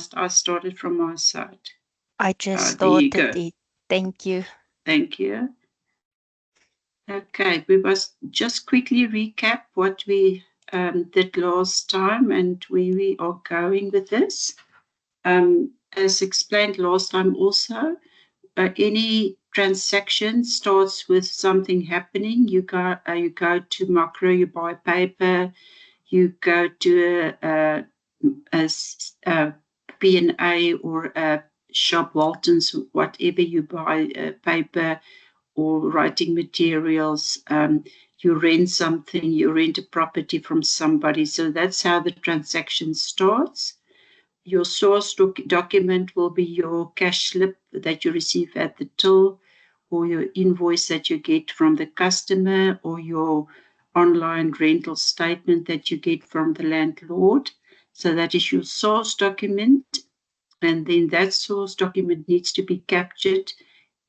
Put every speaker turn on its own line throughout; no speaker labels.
must I start it from my side?
I just
There you
started
go.
it. Thank you.
Thank you. Okay, we must just quickly recap what we did last time and where we are going with this. As explained last time also, any transaction starts with something happening. You go to macro, you buy paper, you go to a P&A or a shop, Waltons, whatever you buy, paper or writing materials. You rent something, you rent a property from somebody. So that's how the transaction starts. Your source document will be your cash slip that you receive at the till, or your invoice that you get from the customer, or your online rental statement that you get from the landlord. So that is your source document. And then that source document needs to be captured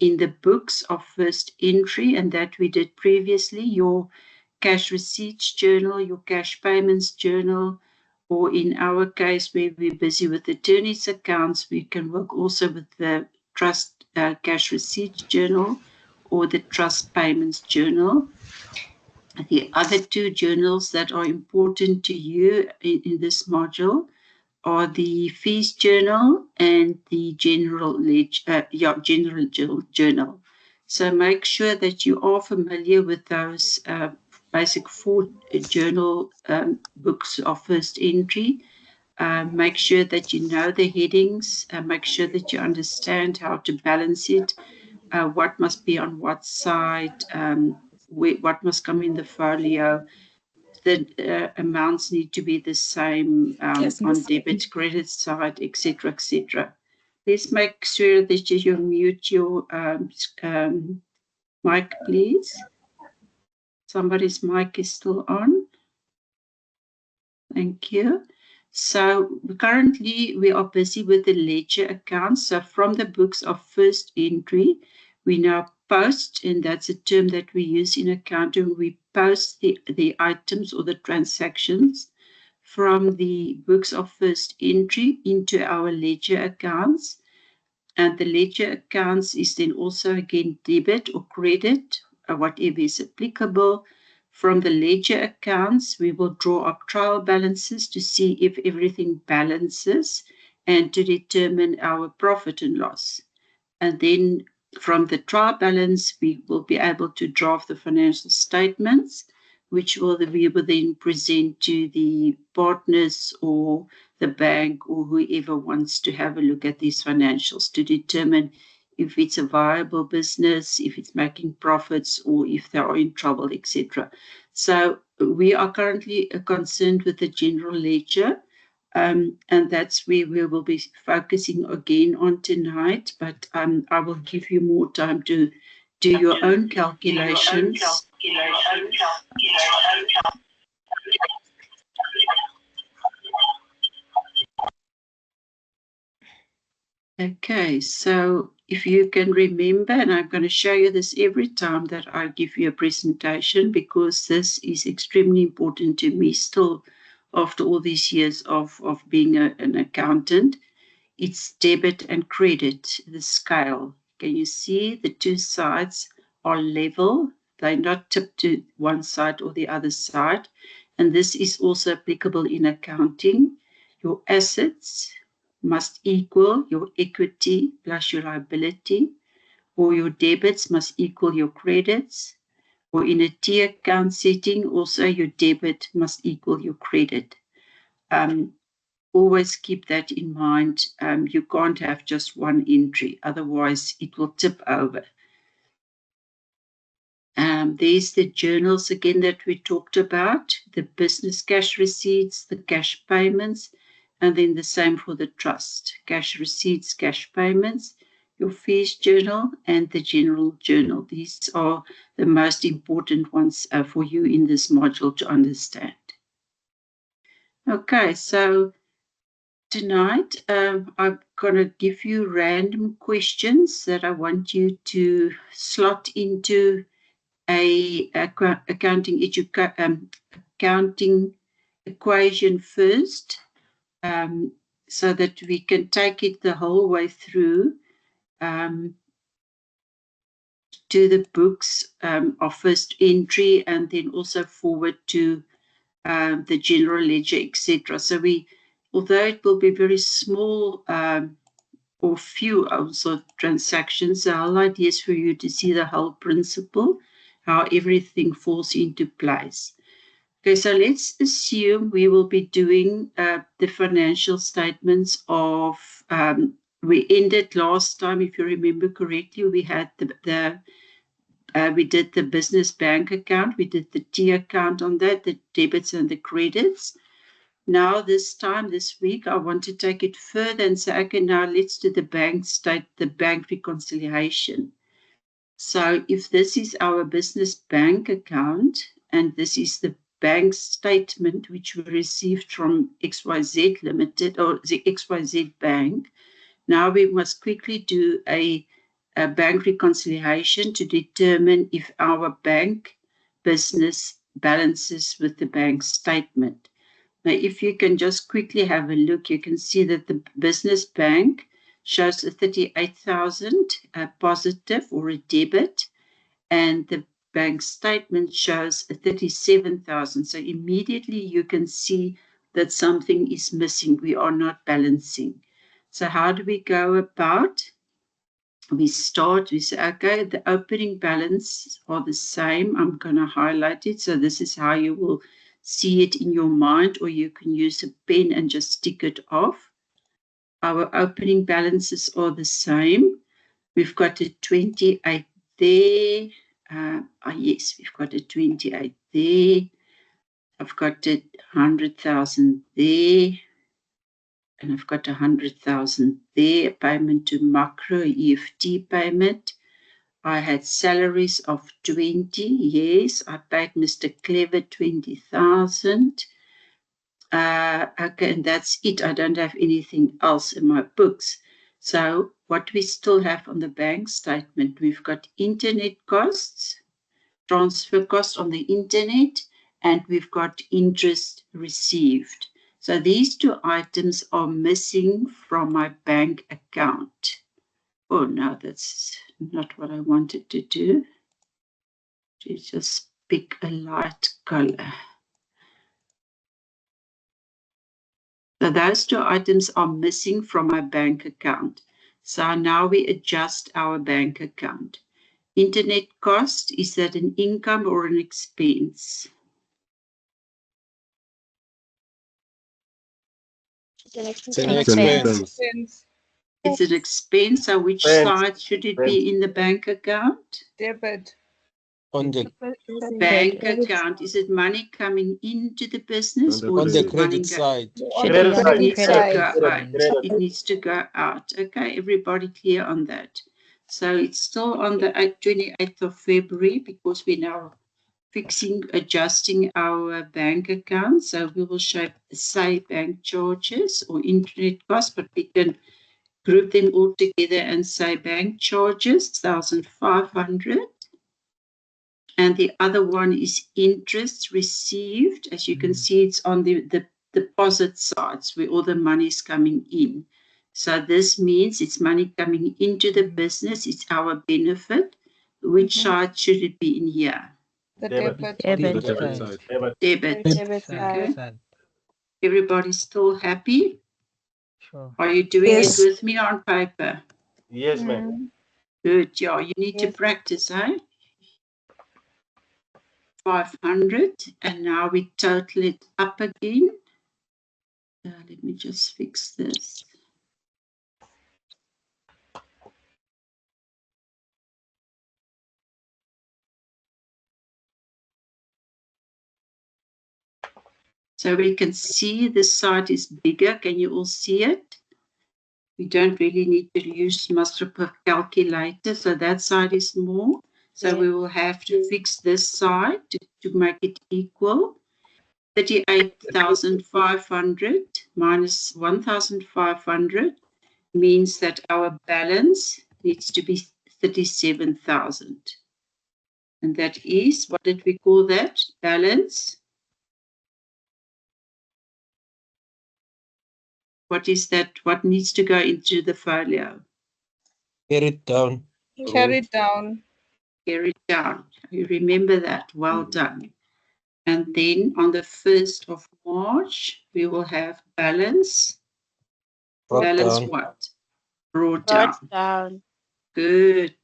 in the books of first entry, and that we did previously, your cash receipts journal, your cash payments journal, or in our case, where we're busy with attorney's accounts, we can work also with the trust cash receipts journal or the trust payments journal. The other two journals that are important to you in this module are the fees journal and the general journal. So make sure that you are familiar with those basic 4 journal books of first entry. Make sure that you know the headings. Make sure that you understand how to balance it, what must be on what side, what must come in the folio. The amounts need to be the same on debit, credit side, etc., etc. Please make sure that you mute your mic, please. Somebody's mic is still on. Thank you. So currently we are busy with the ledger accounts. So from the books of first entry, we now post, and that's a term that we use in accounting, we post the items or the transactions from the books of first entry into our ledger accounts. And the ledger accounts is then also again debit or credit, or whatever is applicable. From the ledger accounts, we will draw up trial balances to see if everything balances and to determine our profit and loss. And then from the trial balance, we will be able to draft the financial statements, which we will then present to the partners or the bank or whoever wants to have a look at these financials to determine if it's a viable business, if it's making profits, or if they are in trouble, etc. So we are currently concerned with the general ledger, and that's where we will be focusing again on tonight. But I will give you more time to do your own calculations. Okay, so if you can remember, and I'm going to show you this every time that I give you a presentation, because this is extremely important to me still after all these years of being an accountant. It's debit and credit, the scale. Can you see the two sides are level? They're not tipped to one side or the other side. And this is also applicable in accounting. Your assets must equal your equity plus your liability, or your debits must equal your credits, or in a T account setting, also your debit must equal your credit. Always keep that in mind. You can't have just one entry, otherwise it will tip over. There's the journals again that we talked about, the business cash receipts, the cash payments, and then the same for the trust, cash receipts, cash payments, your fees journal, and the general journal. These are the most important ones for you in this module to understand. Okay, so tonight, I'm going to give you random questions that I want you to slot into a accounting equation first. so that we can take it the whole way through to the books of first entry, and then also forward to the general ledger, etc. So although it will be very small or few also transactions, the whole idea is for you to see the whole principle, how everything falls into place. Okay, so let's assume we will be doing the financial statements of, we ended last time, if you remember correctly, we had we did the business bank account, we did the T account on that, the debits and the credits. Now this week, I want to take it further and say, okay, now let's do the bank reconciliation. So if this is our business bank account, and this is the bank statement which we received from XYZ Limited or the XYZ Bank, now we must quickly do a bank reconciliation to determine if our bank business balances with the bank statement. Now, if you can just quickly have a look, you can see that the business bank shows a 38,000 positive or a debit, and the bank statement shows a 37,000. So immediately you can see that something is missing. We are not balancing. So how do we go about? We say, okay, the opening balance are the same. I'm going to highlight it. So this is how you will see it in your mind, or you can use a pen and just stick it off. Our opening balances are the same. We've got a 28 there. Yes, we've got a 28 there. I've got a 100,000 there. And I've got 100,000 there, payment to macro, EFT payment. I had salaries of 20, yes. I paid Mr. Clever 20,000. Okay, and that's it. I don't have anything else in my books. So what we still have on the bank statement, we've got internet costs, transfer costs on the internet, and we've got interest received. So these two items are missing from my bank account. Oh, no, that's not what I wanted to do. To just pick a light color. So those two items are missing from my bank account. So now we adjust our bank account. Internet cost, is that an income or an expense?
It's an expense.
It's an expense. So which side should it be in the bank account?
Debit.
On the
Bank account. Is it money coming into the business or
on
is
the
it money
credit side.
On the credit
needs to
side.
go out? It needs to go out. Okay, everybody clear on that? So it's still on the 28th of February because we're now adjusting our bank account. So we will say bank charges or internet costs, but we can group them all together and say bank charges, 1,500. And the other one is interest received. As you can see, it's on the deposit sides where all the money is coming in. So this means it's money coming into the business. It's our benefit. Which side should it be in here?
The debit.
Debit. Okay. Everybody still happy?
Sure.
Are you doing
Yes.
it with me on paper?
Yes, ma'am.
Good. Yeah, you need to practice, eh? 500, and now we total it up again. Let me just fix this. So we can see this side is bigger. Can you all see it? We don't really need to use master calculator, so that side is more. So we will have to fix this side to make it equal. 38,500 minus 1,500 means that our balance needs to be 37,000. And that is, what did we call that? Balance. What is that? What needs to go into the folio?
Carried down.
Carried down.
Carried down. You remember that. Well done. And then on the 1st of March, we will have balance.
Brought
Balance
down.
what? Brought down. Good.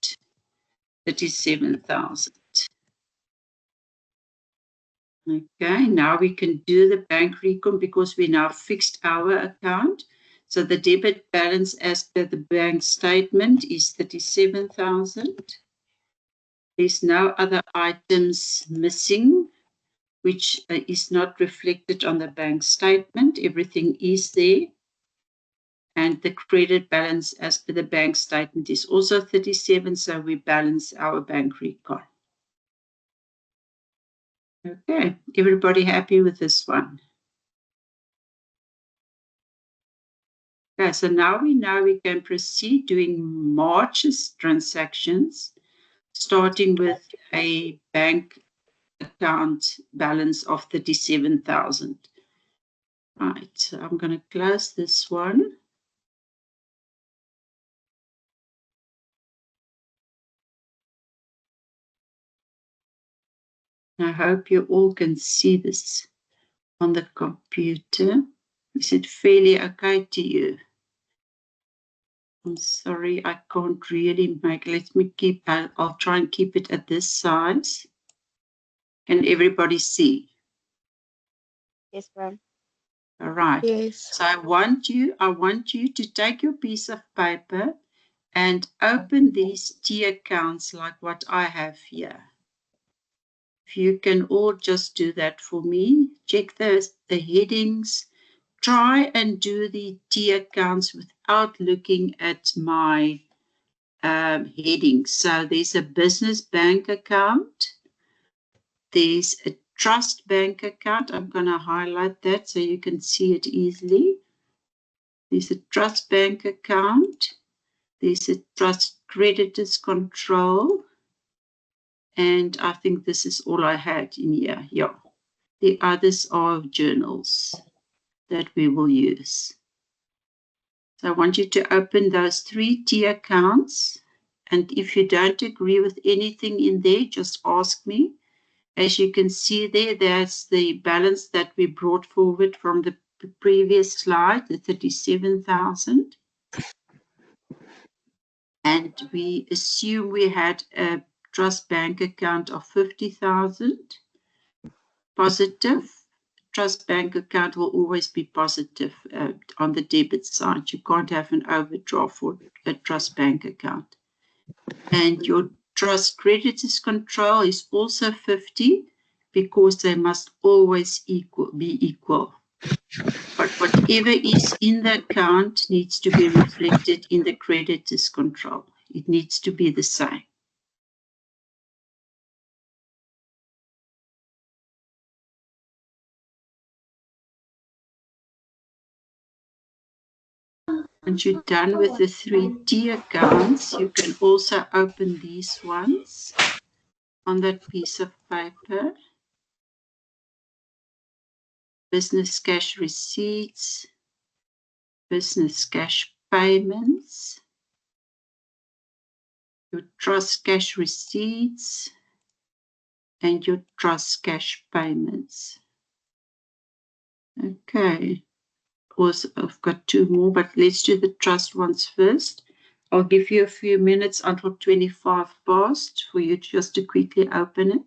37,000. Okay, now we can do the bank recon because we now fixed our account. So the debit balance as per the bank statement is 37,000. There's no other items missing, which is not reflected on the bank statement. Everything is there. And the credit balance as per the bank statement is also 37, so we balance our bank recon. Okay, everybody happy with this one? Okay, so now we know we can proceed doing March's transactions, starting with a bank account balance of 37,000. Right, so I'm going to close this one. I hope you all can see this on the computer. Is it fairly okay to you? I'm sorry, I can't really make. Let me keep. I'll try and keep it at this size. Can everybody see?
Yes, ma'am.
All right.
Yes.
So I want you to take your piece of paper and open these T accounts like what I have here. If you can all just do that for me, check the headings, try and do the T accounts without looking at my headings. So there's a business bank account. There's a trust bank account. I'm going to highlight that so you can see it easily. There's a trust bank account. There's a trust creditors control. And I think this is all I had in here. Yeah. The others are journals that we will use. So I want you to open those 3 T accounts. And if you don't agree with anything in there, just ask me. As you can see there, that's the balance that we brought forward from the previous slide, the 37,000. And we assume we had a trust bank account of 50,000 positive. Trust bank account will always be positive on the debit side. You can't have an overdraft for a trust bank account. And your trust creditors control is also 50 because they must always be equal. But whatever is in the account needs to be reflected in the creditors control. It needs to be the same. Once you're done with the 3 T accounts, you can also open these ones on that piece of paper. Business cash receipts, business cash payments, your trust cash receipts, and your trust cash payments. Okay. Also, I've got 2 more, but let's do the trust ones first. I'll give you a few minutes until 25 past for you just to quickly open it.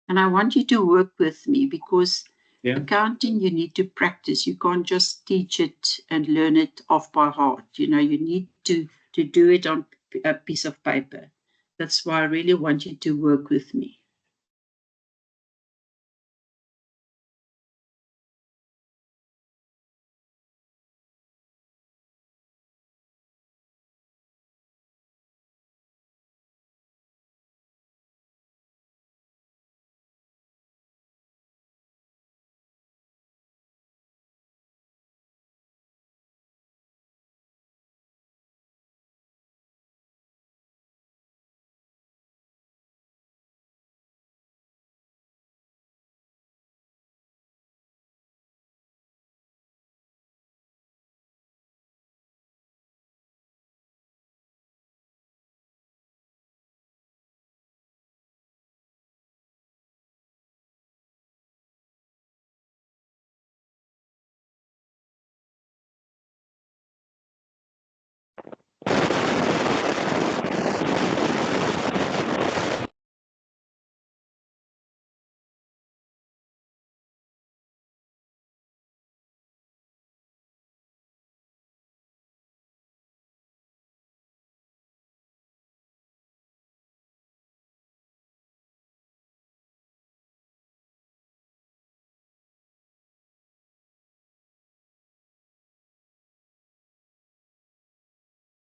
And I want you to work with me because accounting, you need to practice. You can't just teach it and learn it off by heart. You know, you need to do it on a piece of paper. That's why I really want you to work with me.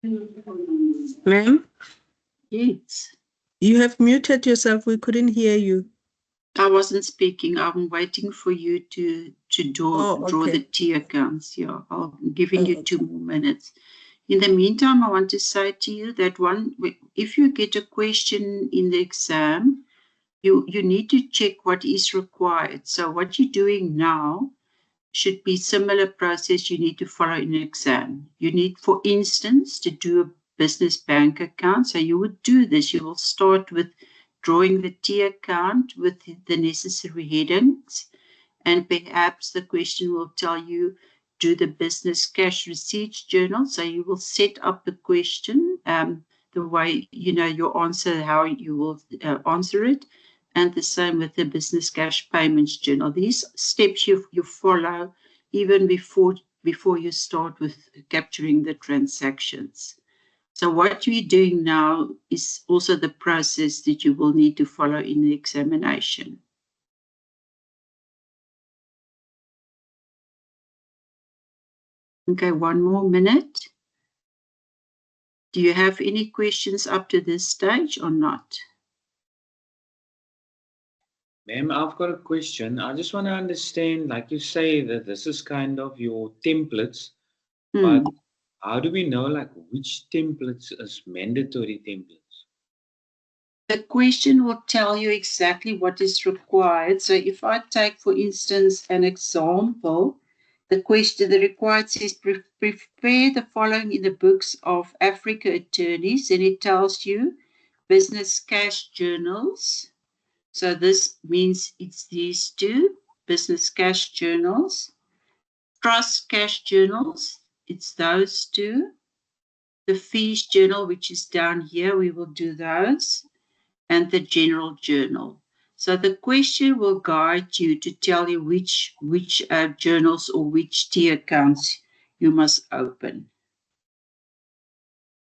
Ma'am,
Yes.
you have muted yourself. We couldn't hear you.
I wasn't speaking. I'm waiting for you to draw
Okay.
the T accounts. Yeah, I'm giving you 2
Okay.
more minutes. In the meantime, I want to say to you that if you get a question in the exam, you need to check what is required. So what you're doing now should be similar process you need to follow in an exam. You need, for instance, to do a business bank account. So you would do this. You will start with drawing the T account with the necessary headings, and perhaps the question will tell you do the business cash receipts journal. So you will set up the question the way your answer, how you will answer it, and the same with the business cash payments journal. These steps you follow even before you start with capturing the transactions. So what we're doing now is also the process that you will need to follow in the examination. Okay, 1 more minute. Do you have any questions up to this stage or not?
Ma'am, I've got a question. I just want to understand, like you say, that this is kind of your templates, but how do we know like which templates is mandatory templates?
The question will tell you exactly what is required. So if I take, for instance, an example, the required says prepare the following in the books of Africa attorneys, and it tells you business cash journals. So this means it's these two, business cash journals. Trust cash journals, it's those two. The fees journal, which is down here, we will do those. And the general journal. So the question will guide you to tell you which journals or which T accounts you must open.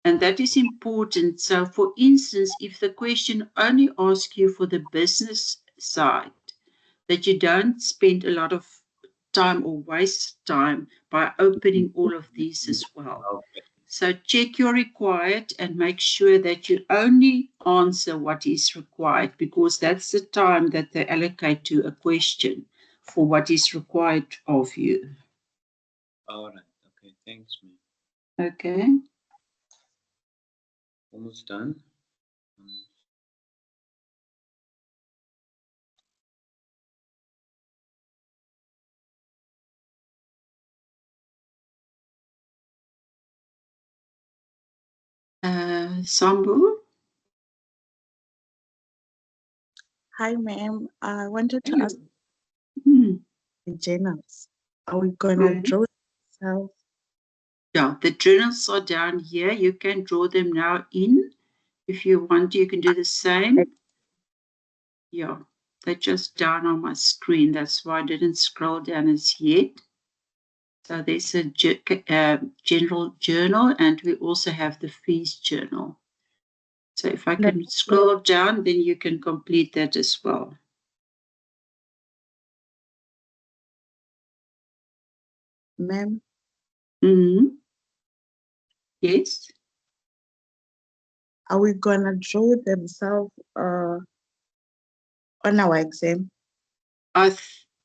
And that is important. So for instance, if the question only asks you for the business side, that you don't spend a lot of time or waste time by opening all of these as well.
Okay.
So check your required and make sure that you only answer what is required, because that's the time that they allocate to a question for what is required of you.
All right. Okay. Thanks, ma'am.
Okay.
Almost done.
Sambu?
Hi, ma'am. I wanted to ask the journals. Are we gonna draw ourselves?
Yeah, the journals are down here. You can draw them now in. If you want, you can do the same. Yeah, they're just down on my screen. That's why I didn't scroll down as yet. So there's a general journal, and we also have the fees journal. So if I can scroll down, then you can complete that as well.
Ma'am?
Yes?
Are we gonna draw themselves on our exam?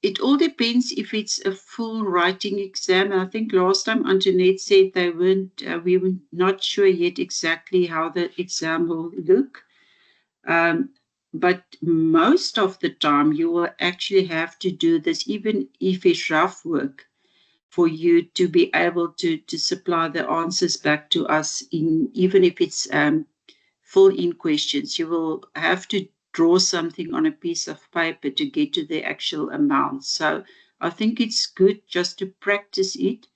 It all depends if it's a full writing exam. I think last time Antoinette said they weren't, we were not sure yet exactly how the exam will look. But most of the time you will actually have to do this, even if it's rough work, for you to be able to supply the answers back to us, even if it's fill in questions. You will have to draw something on a piece of paper to get to the actual amount. So I think it's good just to practice it.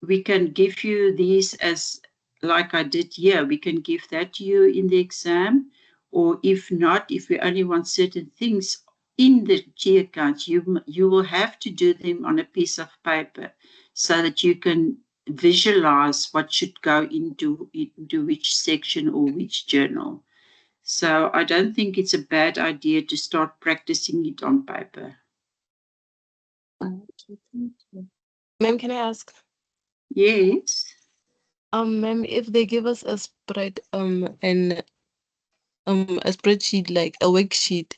We can give you these as, like I did here, we can give that to you in the exam. Or if not, if we only want certain things in the G accounts, you will have to do them on a piece of paper so that you can visualize what should go into which section or which journal. So I don't think it's a bad idea to start practicing it on paper.
Okay, thank you.
Ma'am, can I ask?
Yes.
Ma'am, if they give us a spread, and a spreadsheet, like a worksheet,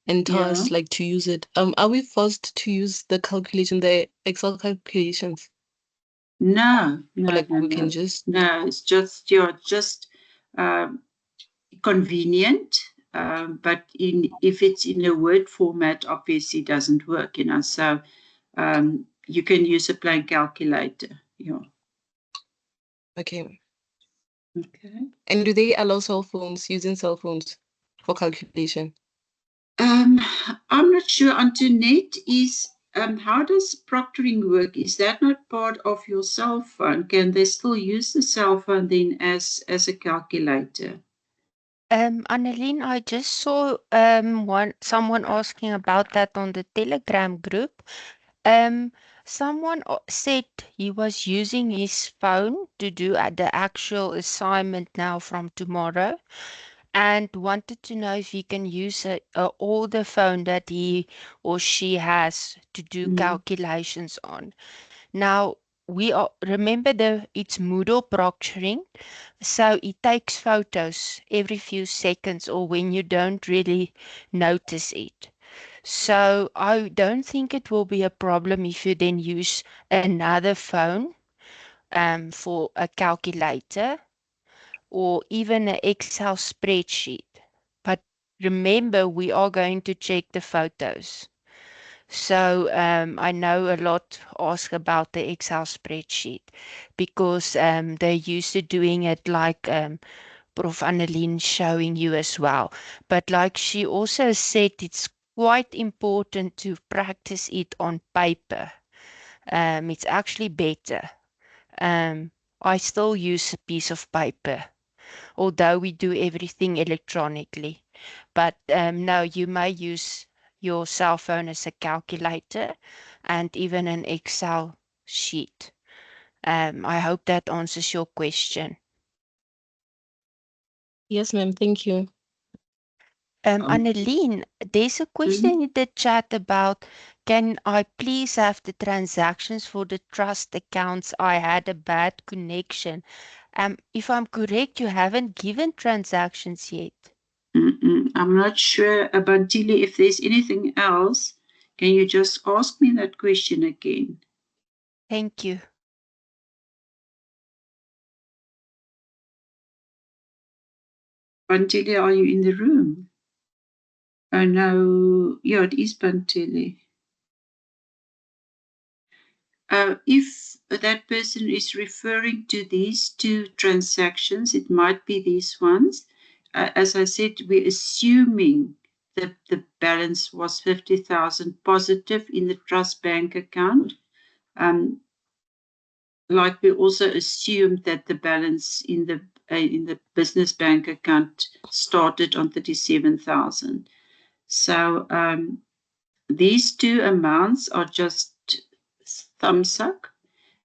and tell us like to use it, are we forced to use the Excel calculations?
No,
Or
no,
like
no,
we can
no.
just
No, it's just you're just convenient. But if it's in a Word format, obviously it doesn't work, So you can use a plain calculator. Yeah.
okay.
Okay.
And do they allow using cell phones for calculation?
I'm not sure. Antoinette, how does proctoring work? Is that not part of your cell phone? Can they still use the cell phone then as a calculator?
Annelien, I just saw someone asking about that on the Telegram group. Someone said he was using his phone to do the actual assignment now from tomorrow, and wanted to know if he can use a older phone that he or she has to do calculations on. Now, remember it's Moodle proctoring, so it takes photos every few seconds or when you don't really notice it. So I don't think it will be a problem if you then use another phone for a calculator or even an Excel spreadsheet. But remember, we are going to check the photos. So I know a lot ask about the Excel spreadsheet because they're used to doing it like Prof. Annelien showing you as well. But like she also said, it's quite important to practice it on paper. It's actually better. I still use a piece of paper, although we do everything electronically. But no, you may use your cell phone as a calculator and even an Excel sheet. I hope that answers your question.
Yes, ma'am. Thank you.
Annelien, there's a question in the chat about, can I please have the transactions for the trust accounts? I had a bad connection. If I'm correct, you haven't given transactions yet.
I'm not sure, Bantile, if there's anything else. Can you just ask me that question again?
Thank you.
Bantile, are you in the room? Oh, no. Yeah, it is Bantile. If that person is referring to these two transactions, it might be these ones. As I said, we're assuming that the balance was 50,000 positive in the trust bank account. Like we also assumed that the balance in the business bank account started on 37,000. So these two amounts are just thumbs up.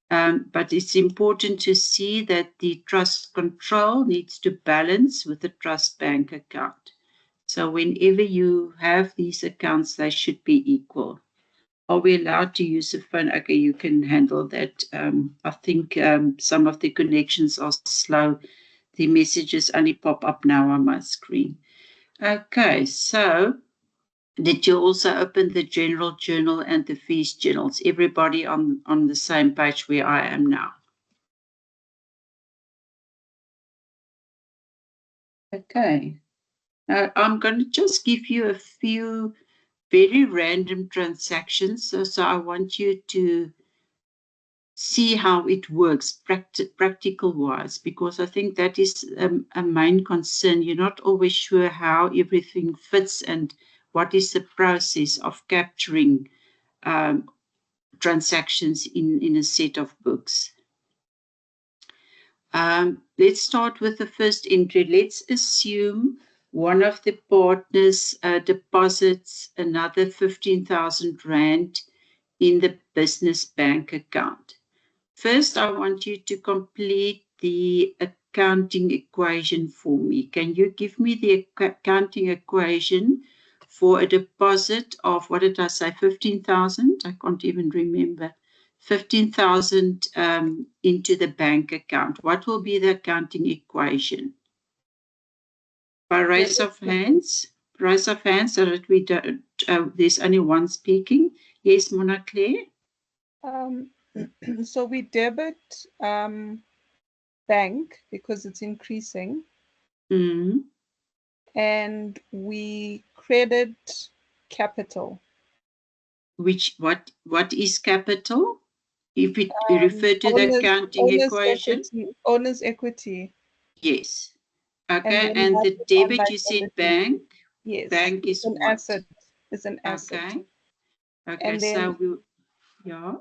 But it's important to see that the trust control needs to balance with the trust bank account. So whenever you have these accounts, they should be equal. Are we allowed to use a phone? Okay, you can handle that. I think some of the connections are slow. The messages only pop up now on my screen. Okay, so did you also open the general journal and the fees journals? Everybody on the same page where I am now? Okay. Now I'm going to just give you a few very random transactions. So I want you to see how it works practical wise, because I think that is a main concern. You're not always sure how everything fits and what is the process of capturing transactions in a set of books. Let's start with the first entry. Let's assume one of the partners deposits another 15,000 Rand in the business bank account. First, I want you to complete the accounting equation for me. Can you give me the accounting equation for a deposit of, what did I say, 15,000? I can't even remember. 15,000 into the bank account. What will be the accounting equation? By raise of hands, so that we don't, there's only one speaking. Yes, Mona Claire?
So we debit bank because it's increasing. And we credit capital.
What is capital? If we refer to the accounting equation?
Owner's equity.
Yes. Okay, and the debit you said bank?
Yes.
Bank is
an
what?
asset. It's an asset.
Okay,
and then,
so we, yeah.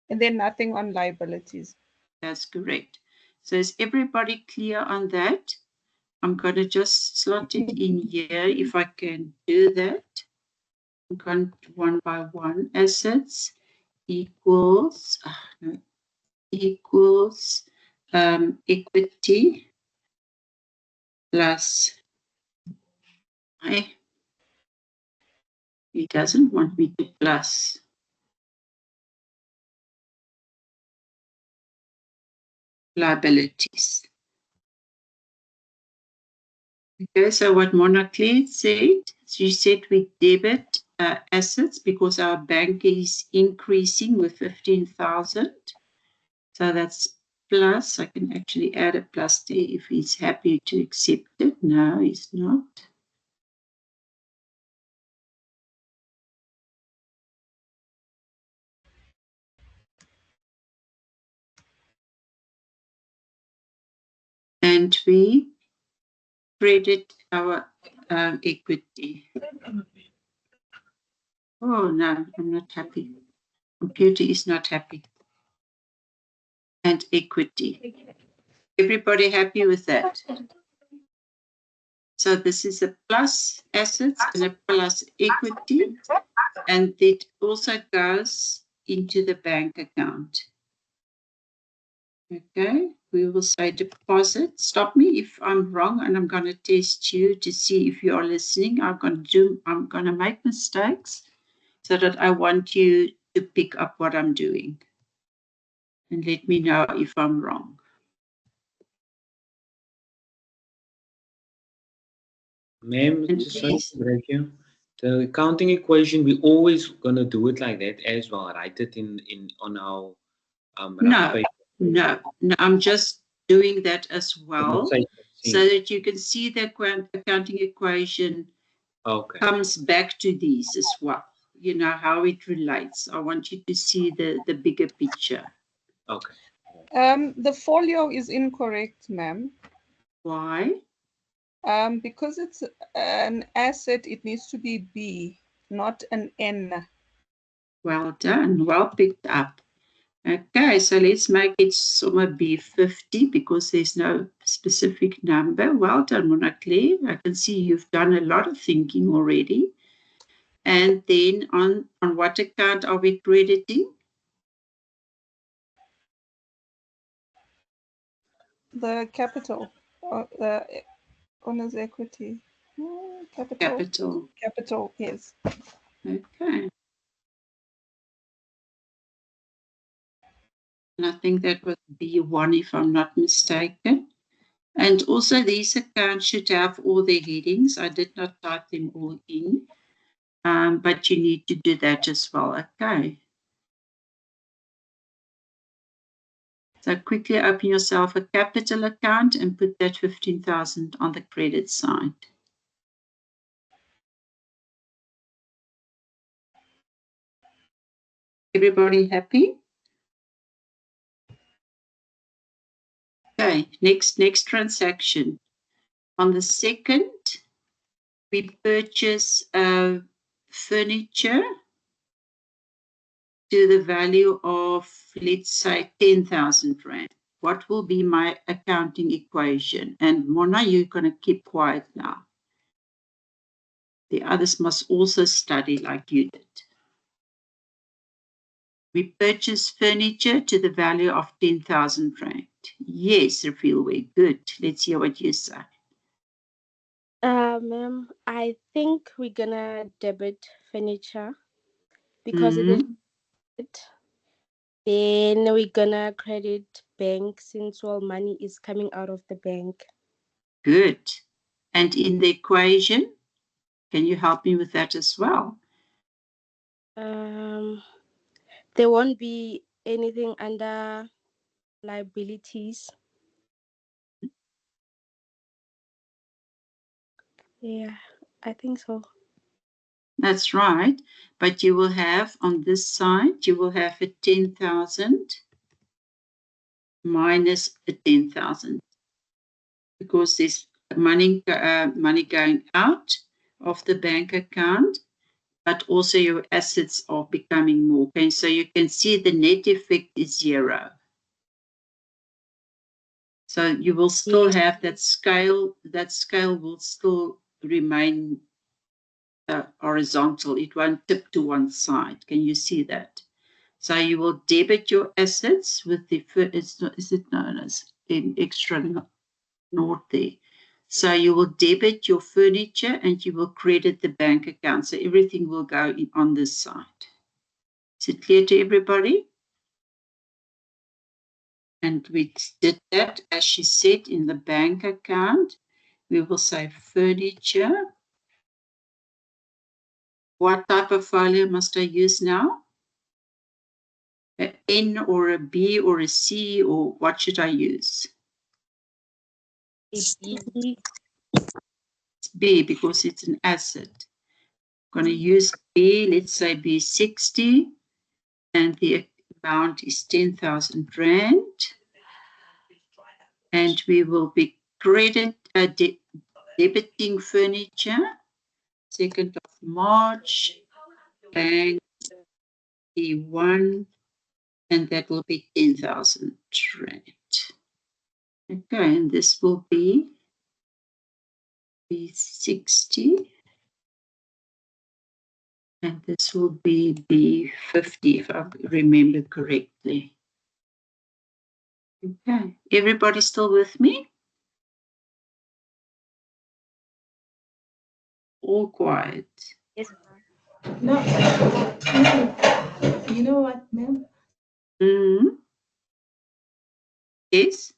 And then nothing on liabilities.
That's correct. So is everybody clear on that? I'm going to just slot it in here if I can do that. I'm going to one by one. Assets equals equity plus it doesn't want me to plus. Liabilities. Okay, so what Mona Claire said, she said we debit assets because our bank is increasing with 15,000. So that's plus. I can actually add a plus there if he's happy to accept it. No, he's not. And we credit our equity. Oh no, I'm not happy. Computer is not happy. And equity. Everybody happy with that? So this is a plus assets and a plus equity, and it also goes into the bank account. Okay, we will say deposit. Stop me if I'm wrong, and I'm going to test you to see if you are listening. I'm going to make mistakes so that I want you to pick up what I'm doing and let me know if I'm wrong.
Ma'am, just sorry to break you. The accounting equation, we always gonna do it like that as well. Write it in on our
No, I'm just doing that as well so that you can see the accounting equation comes back to these as well. You know how it relates. I want you to see the bigger picture.
Okay.
The folio is incorrect, ma'am.
Why?
Because it's an asset, it needs to be B, not an N.
Well done. Well picked up. Okay, so let's make it somewhere B50 because there's no specific number. Well done, Mona Claire. I can see you've done a lot of thinking already. And then on what account are we crediting?
The capital, the owner's equity. Capital. Capital, yes.
Okay. And I think that was B1 if I'm not mistaken. And also these accounts should have all their headings. I did not type them all in, but you need to do that as well. Okay. So quickly open yourself a capital account and put that 15,000 on the credit side. Everybody happy? Okay, next transaction. On the 2nd, we purchase furniture to the value of, let's say, 10,000 Rand. What will be my accounting equation? And Mona, you're going to keep quiet now. The others must also study like you did. We purchase furniture to the value of 10,000 Rand. Yes, Refilwe, good. Let's hear what you say.
Ma'am, I think we're gonna debit furniture because it is Then we're gonna credit bank since all money is coming out of the bank.
Good. And in the equation, can you help me with that as well?
There won't be anything under liabilities. Yeah, I think so.
That's right. But you will have on this side, you will have a 10,000 minus a 10,000 because there's money going out of the bank account, but also your assets are becoming more. Okay, so you can see the net effect is 0. So you will still have that scale. That scale will still remain horizontal. It won't tip to one side. Can you see that? So you will debit your assets with the, is it known as an extra note there? So you will debit your furniture and you will credit the bank account. So everything will go on this side. Is it clear to everybody? And we did that, as she said, in the bank account. We will say furniture. What type of folio must I use now? An N or a B or a C, or what should I use?
It's
B, because it's an asset. I'm going to use B, let's say B60, and the amount is 10,000 Rand. And we will be debiting furniture, 2nd of March, bank E1, and that will be 10,000 Rand. Okay, and this will be B60. And this will be B50, if I remember correctly. Okay, everybody still with me? All quiet.
Yes.
No, you know what, ma'am?
Yes?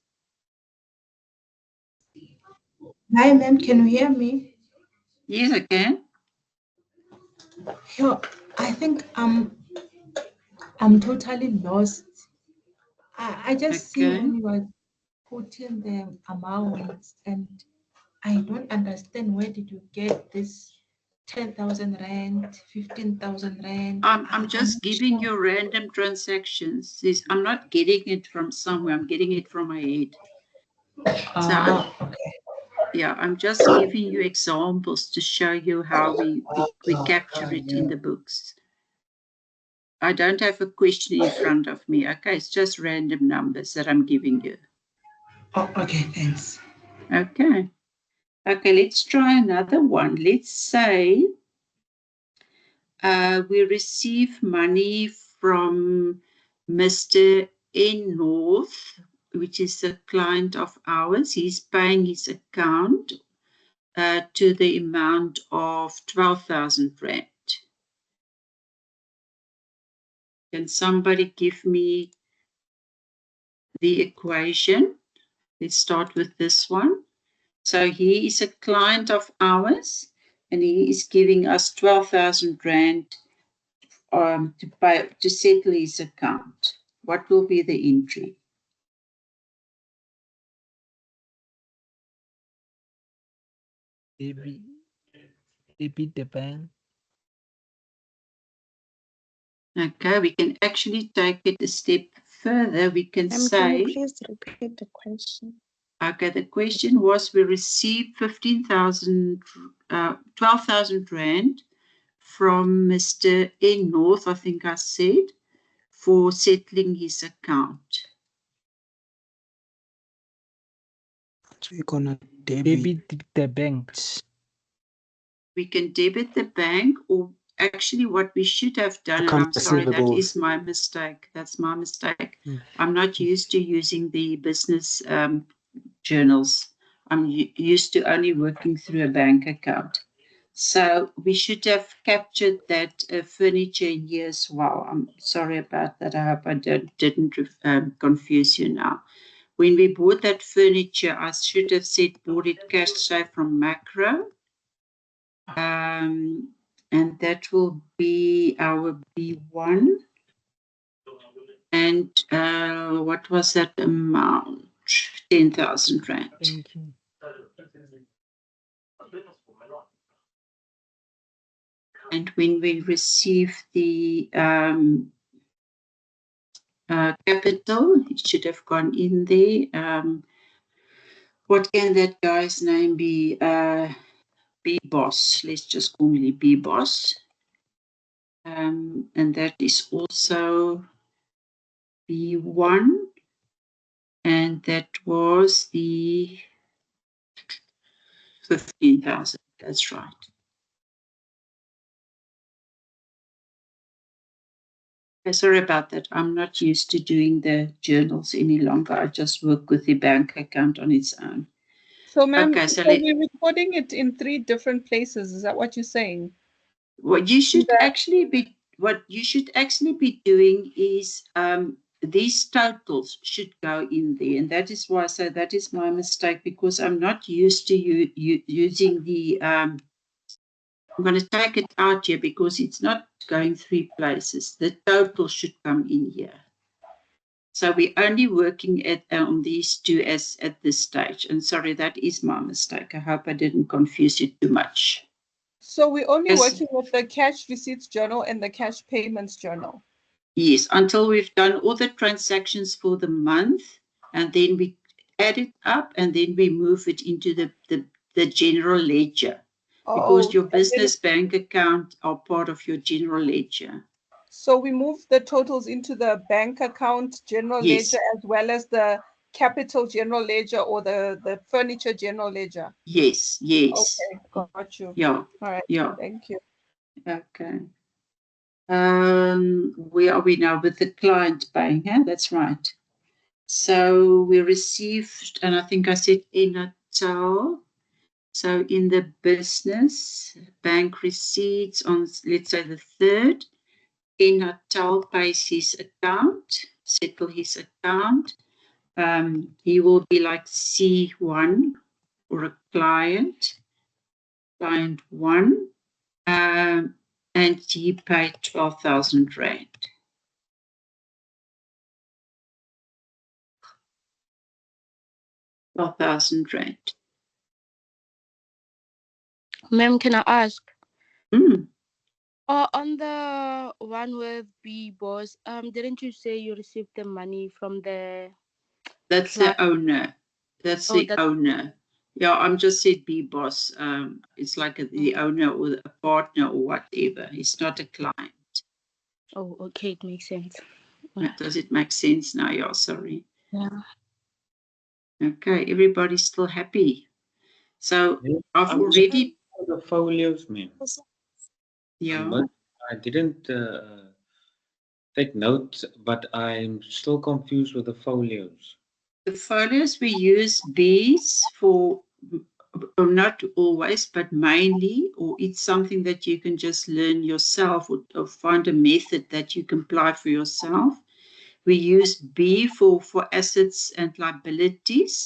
Hi, ma'am, can you hear me?
Yes, I can.
Yo, I think I'm totally lost. I just see when you are putting the amounts, and I don't understand, where did you get this 10,000 Rand, 15,000 Rand?
I'm just giving you random transactions. I'm not getting it from somewhere. I'm getting it from my head.
Okay.
Yeah, I'm just giving you examples to show you how we capture it in the books. I don't have a question in front of me. Okay, it's just random numbers that I'm giving you.
Oh, okay, thanks.
Okay. Okay, let's try another one. Let's say we receive money from Mr. N North, which is a client of ours. He's paying his account to the amount of 12,000 Rand. Can somebody give me the equation? Let's start with this one. So he is a client of ours, and he is giving us 12,000 Rand to settle his account. What will be the entry?
Debit the bank.
Okay, we can actually take it a step further. We can say...
Can you please repeat the question?
Okay, the question was, we received 12,000 Rand from Mr. N North, I think I said, for settling his account.
We're gonna
Debit the bank.
We can debit the bank, or actually what we should have done, and
account
I'm sorry, that
receivables.
is my mistake. That's my mistake. I'm not used to using the business journals. I'm used to only working through a bank account. So we should have captured that furniture in here as well. I'm sorry about that. I hope I didn't confuse you now. When we bought that furniture, I should have said bought it cash flow from macro. And that will be our B1. And what was that amount? 10,000 Rand.
Thank you.
And when we receive the capital, it should have gone in there. What can that guy's name be? B-Boss. Let's just call me B-Boss. And that is also B1. And that was the 15,000. That's right. Sorry about that. I'm not used to doing the journals any longer. I just work with the bank account on its own.
So, ma'am,
Okay,
so we're recording it in 3 different places. Is that what you're saying?
What you should actually be doing is these totals should go in there, and that is why I say that is my mistake, because I'm not used to using the. I'm going to take it out here because it's not going 3 places. The total should come in here. So we're only working on these 2 as at this stage. And sorry, that is my mistake. I hope I didn't confuse you too much.
So we're only working with the cash receipts journal and the cash payments journal.
Yes, until we've done all the transactions for the month, and then we add it up, and then we move it into the general ledger, because your business bank account are part of your general ledger.
So we move the totals into the bank account general ledger as well as the capital general ledger or the furniture general ledger.
Yes.
Okay, got you.
Yeah.
All right.
Yeah.
Thank you.
Okay. Where are we now with the client bank? Huh? That's right. So we received, and I think I said in Natal. So in the business bank receipts on, let's say, the 3rd, in Natal pays his account, settle his account. He will be like C1 or a client 1. And he paid 12,000 Rand. R12,000.
Ma'am, can I ask?
Mm.
On the one with B-Boss, didn't you say you received the money from the...
That's the owner. That's the owner. Yeah, I'm just said B-Boss. It's like the owner or a partner or whatever. It's not a client.
Oh, okay, it makes sense.
Does it make sense now? Yeah, sorry.
Yeah.
Okay, everybody's still happy. So I've already
the folios, ma'am.
Yeah.
I didn't take notes, but I'm still confused with the folios.
The folios we use B's for, not always, but mainly, or it's something that you can just learn yourself or find a method that you can apply for yourself. We use B for assets and liabilities.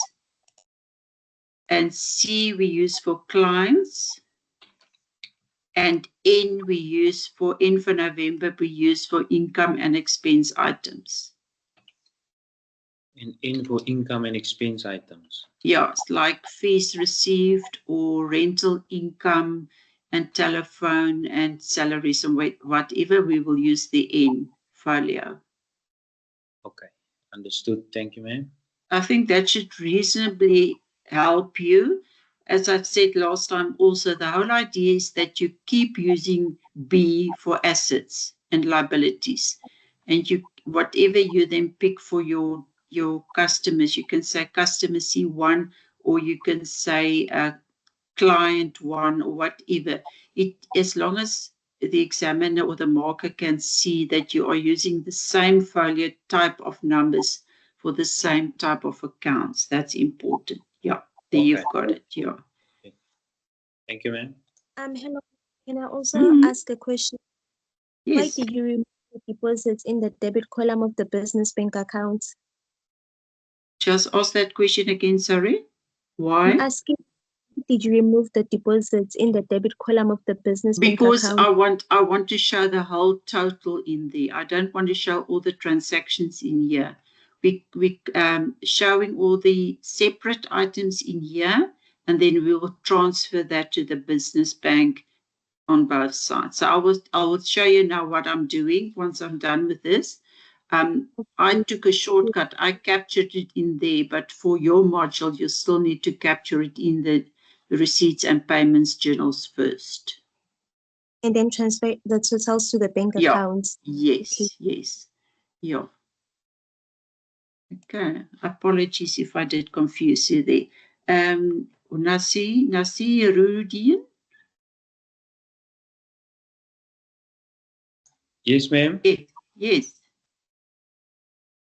And C we use for clients. And N we use for November, we use for income and expense items.
And N for income and expense items.
Yeah, it's like fees received or rental income and telephone and salaries and whatever, we will use the N folio.
Okay, understood. Thank you, ma'am.
I think that should reasonably help you. As I've said last time also, the whole idea is that you keep using B for assets and liabilities. And you, whatever you then pick for your customers, you can say customer C1, or you can say client 1, or whatever. As long as the examiner or the marker can see that you are using the same folio type of numbers for the same type of accounts. That's important. Yeah, there you've got it. Yeah.
Okay. Thank you, ma'am.
Hello. Can I also ask a question? Why
Yes.
did you remove the deposits in the debit column of the business bank accounts?
Just ask that question again, sorry. Why?
I'm asking, did you remove the deposits in the debit column of the business bank
Because
account?
I want to show the whole total in there. I don't want to show all the transactions in here. We showing all the separate items in here, and then we will transfer that to the business bank on both sides. So I will show you now what I'm doing once I'm done with this. I took a shortcut. I captured it in there, but for your module, you still need to capture it in the receipts and payments journals first.
And then transfer the totals to the bank accounts.
Yes,
Okay.
yes. Yeah. Okay. Apologies if I did confuse you there. Nasi Rudian?
Yes, ma'am.
Yes.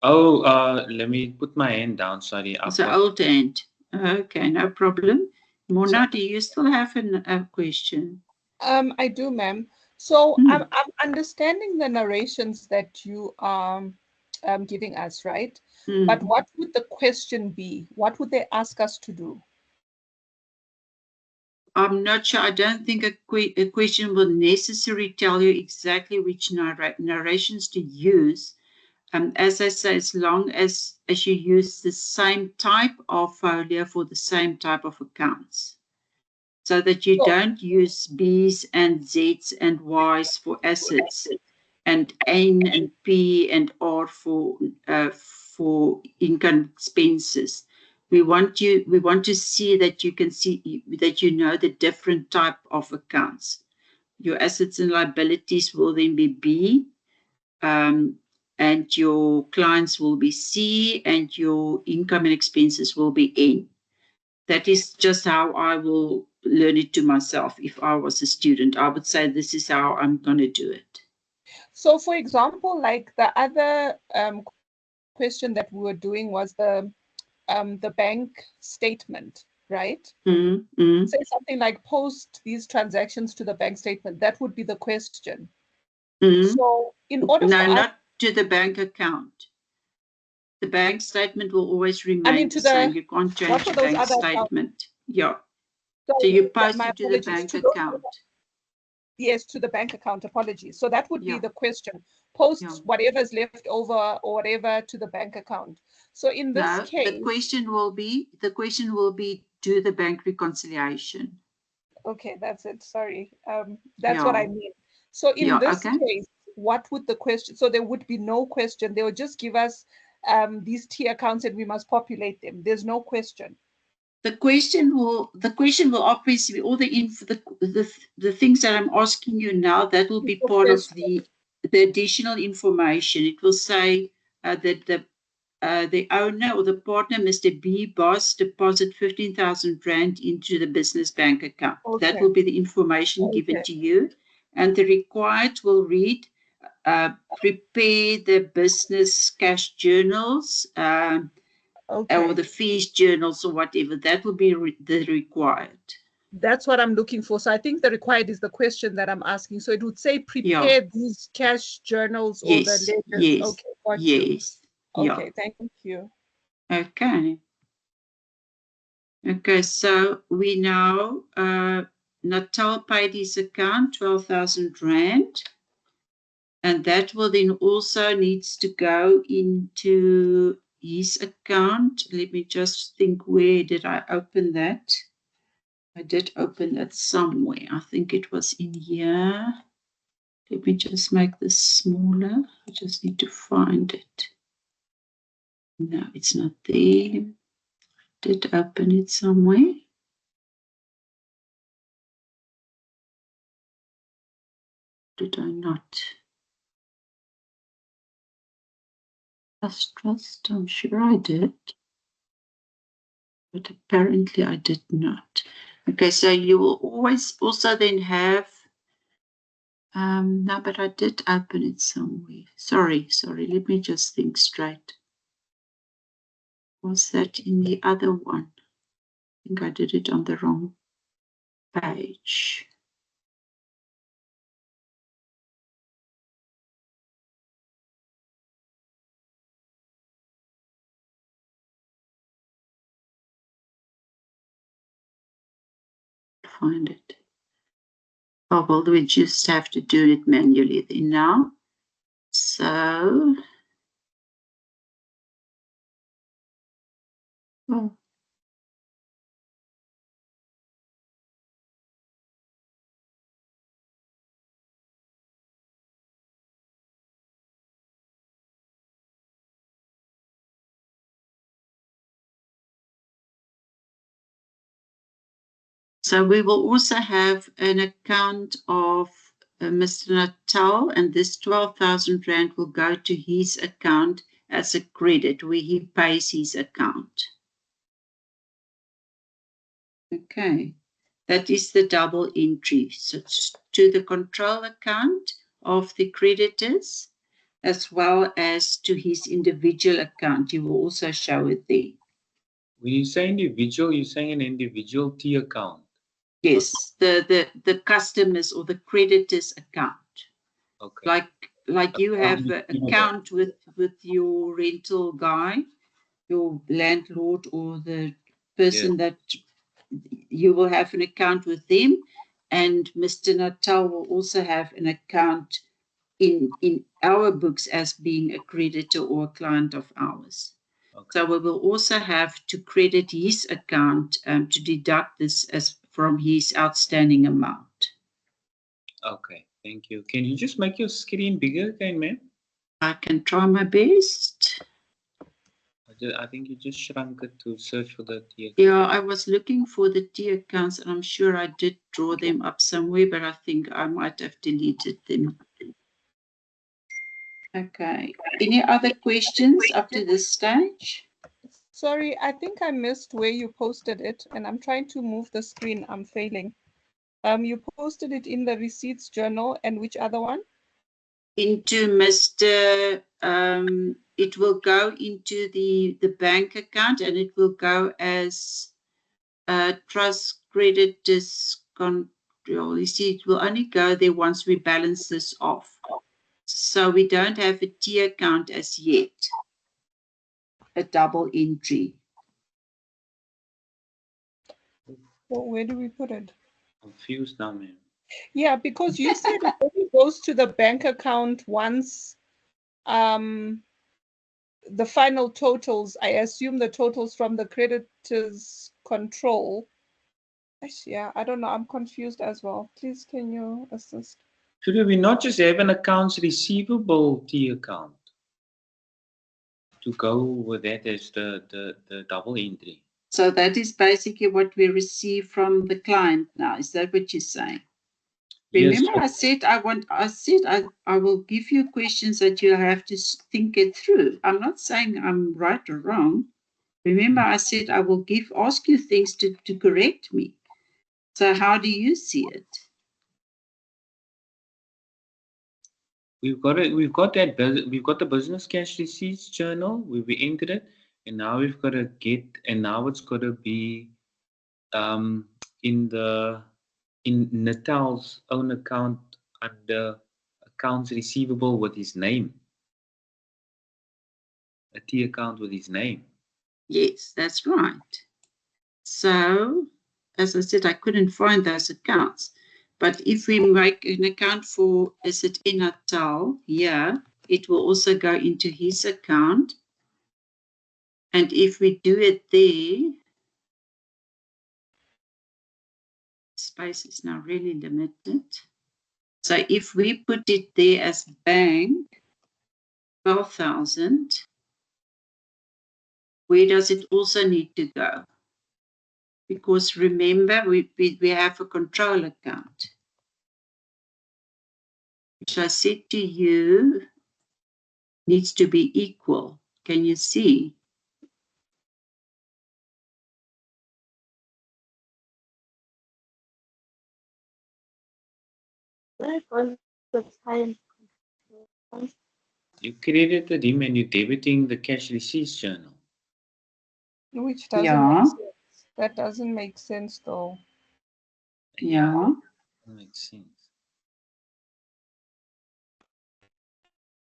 Oh, let me put my hand down. Sorry.
It's an old hand. Okay, no problem. Mona, do you still have a question?
I do, ma'am. So I'm understanding the narrations that you are giving us, right? But what would the question be? What would they ask us to do?
I'm not sure. I don't think a question will necessarily tell you exactly which narrations to use. As I say, as long as you use the same type of folio for the same type of accounts, so that you don't use B's and Z's and Y's for assets, and N and P and R for income expenses. We want to see that you can see that you know the different type of accounts. Your assets and liabilities will then be B, and your clients will be C, and your income and expenses will be N. That is just how I will learn it to myself. If I was a student, I would say this is how I'm going to do it.
So, for example, like the other question that we were doing was the bank statement, right? Say something like post these transactions to the bank statement. That would be the question. So in order for us,
not to the bank account. The bank statement will always remain the same. You can't change the bank statement. Yeah. So you post it to the bank account.
Yes, to the bank account. Apologies. So that would be the question. Post whatever's left over or whatever to the bank account. So in this case,
the question will be do the bank reconciliation.
Okay, that's it. Sorry. That's what I mean. So in this case, what would the question? So there would be no question. They would just give us these T accounts and we must populate them. There's no question.
The question will obviously be all the info, the things that I'm asking you now. That will be part of the additional information. It will say that the owner or the partner, Mr. B. Boss, deposit 15,000 Rand into the business bank account. That will be the information given to you. And the required will read, prepare the business cash journals, or the fees journals or whatever. That will be the required.
That's what I'm looking for. So I think the required is the question that I'm asking. So it would say prepare these cash journals or the ledgers.
Yes.
Okay, got
you.
Okay, thank you.
Okay. Okay, so we now Natal paid his account 12,000 Rand. And that will then also needs to go into his account. Let me just think, where did I open that? I did open that somewhere. I think it was in here. Let me just make this smaller. I just need to find it. No, it's not there. I did open it somewhere. Did I not? Trust, I'm sure I did. But apparently I did not. Okay, so you will always also then have, no, but I did open it somewhere. Sorry, let me just think straight. Was that in the other one? I think I did it on the wrong page. find it. Oh, well, we just have to do it manually then now. So, oh. So we will also have an account of Mr. Natal, and this 12,000 Rand will go to his account as a credit where he pays his account. Okay, that is the double entry. So to the control account of the creditors, as well as to his individual account. You will also show it there.
When you say individual, you're saying an individual T account.
Yes, the customers or the creditors account. Okay. Like you have an account with your rental guy, your landlord, or the person that you will have an account with them, and Mr. Natal will also have an account in our books as being a creditor or a client of ours. Okay. So we will also have to credit his account to deduct this as from his outstanding amount.
Okay, thank you. Can you just make your screen bigger again, ma'am?
I can try my best.
I think you just shrunk it to search for the T account.
Yeah, I was looking for the T accounts, and I'm sure I did draw them up somewhere, but I think I might have deleted them. Okay. Any other questions up to this stage?
Sorry, I think I missed where you posted it, and I'm trying to move the screen. I'm failing. You posted it in the receipts journal, and which other one?
Into Mr. It will go into the bank account, and it will go as trust creditors control. You see, it will only go there once we balance this off. So we don't have a T account as yet. A double entry.
Well, where do we put it?
Confused now, ma'am.
Yeah, because you said it only goes to the bank account once the final totals, I assume the totals from the creditors control. Yeah, I don't know. I'm confused as well. Please, can you assist?
Should we not just have an accounts receivable T account to go with that as the double entry?
So that is basically what we receive from the client now. Is that what you're saying? Remember, yes. I said I will give you questions that you'll have to think it through. I'm not saying I'm right or wrong. Remember, I said I will ask you things to correct me. So how do you see it?
We've got the business cash receipts journal. We entered it, and now we've got to and now it's got to be in Natal's own account under accounts receivable with his name. A T account with his name.
Yes, that's right. So, as I said, I couldn't find those accounts. But if we make an account for, is it in Natal? Yeah, it will also go into his account. And if we do it there, space is now really limited. So if we put it there as bank, 12,000, where does it also need to go? Because remember, we have a control account, which I said to you needs to be equal. Can you see?
You credited him and you're debiting the cash receipts journal.
Which doesn't make sense. That doesn't make sense though.
Yeah.
That makes sense.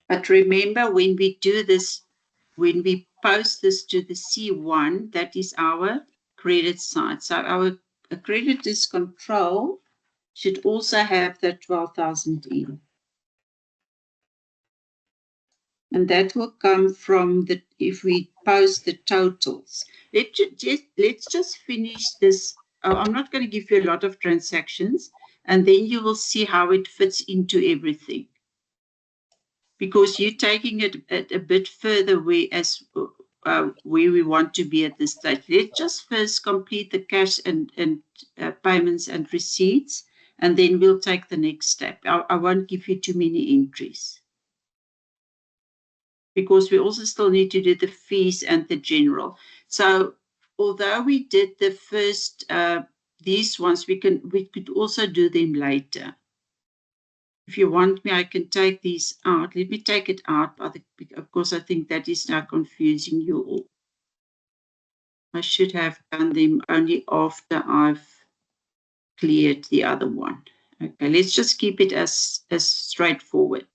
But remember, when we do this, when we post this to the C1, that is our credit side. So our a creditor's control should also have that 12,000 in. And that will come from if we post the totals. Let's just finish this. I'm not going to give you a lot of transactions, and then you will see how it fits into everything. Because you're taking it a bit further where we want to be at this stage. Let's just first complete the cash and payments and receipts, and then we'll take the next step. I won't give you too many entries, because we also still need to do the fees and the general. So although we did the first, these ones, we could also do them later. If you want me, I can take these out. Let me take it out, of course, I think that is now confusing you all. I should have done them only after I've cleared the other one. Okay, let's just keep it as straightforward.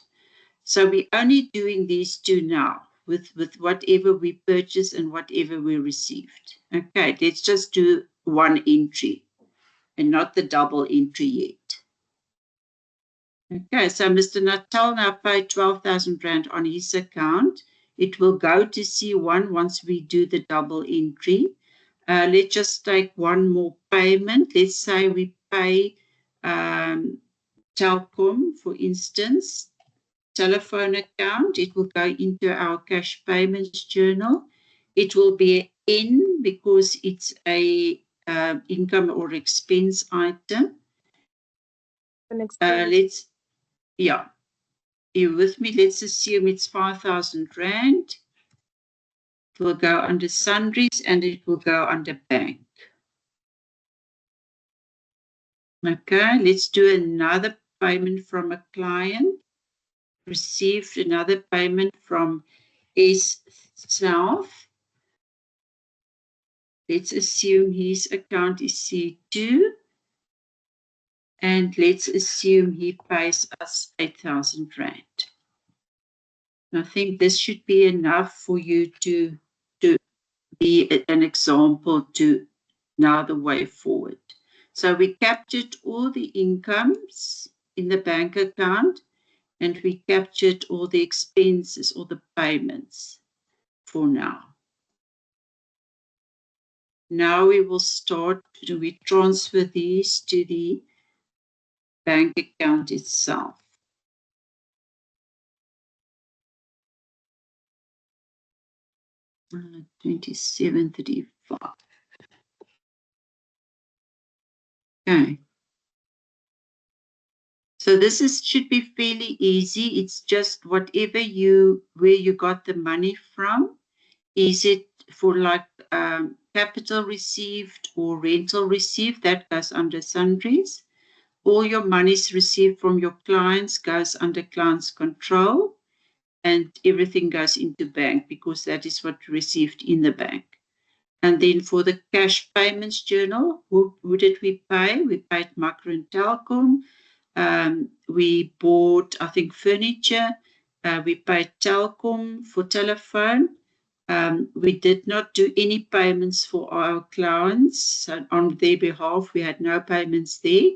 So we're only doing these two now with whatever we purchased and whatever we received. Okay, let's just do one entry and not the double entry yet. Okay, so Mr. Natal now paid 12,000 Rand on his account. It will go to C1 once we do the double entry. Let's just take one more payment. Let's say we pay Telkom, for instance, telephone account. It will go into our cash payments journal. It will be N because it's a income or expense item. Yeah, you with me? Let's assume it's 5,000 Rand. It will go under sundries and it will go under bank. Okay, let's do another payment from a client. Received another payment from S South. Let's assume his account is C2. And let's assume he pays us 8,000 Rand. I think this should be enough for you to be an example to now the way forward. So we captured all the incomes in the bank account, and we captured all the expenses or the payments for now. Now we will start, we transfer these to the bank account itself. Uh, 2735. Okay. So this should be fairly easy. It's just where you got the money from. Is it for like capital received or rental received? That goes under sundries. All your monies received from your clients goes under clients control, and everything goes into bank because that is what received in the bank. And then for the cash payments journal, who did we pay? We paid Makro and Telkom. We bought, I think, furniture. We paid Telkom for telephone. We did not do any payments for our clients. So on their behalf, we had no payments there.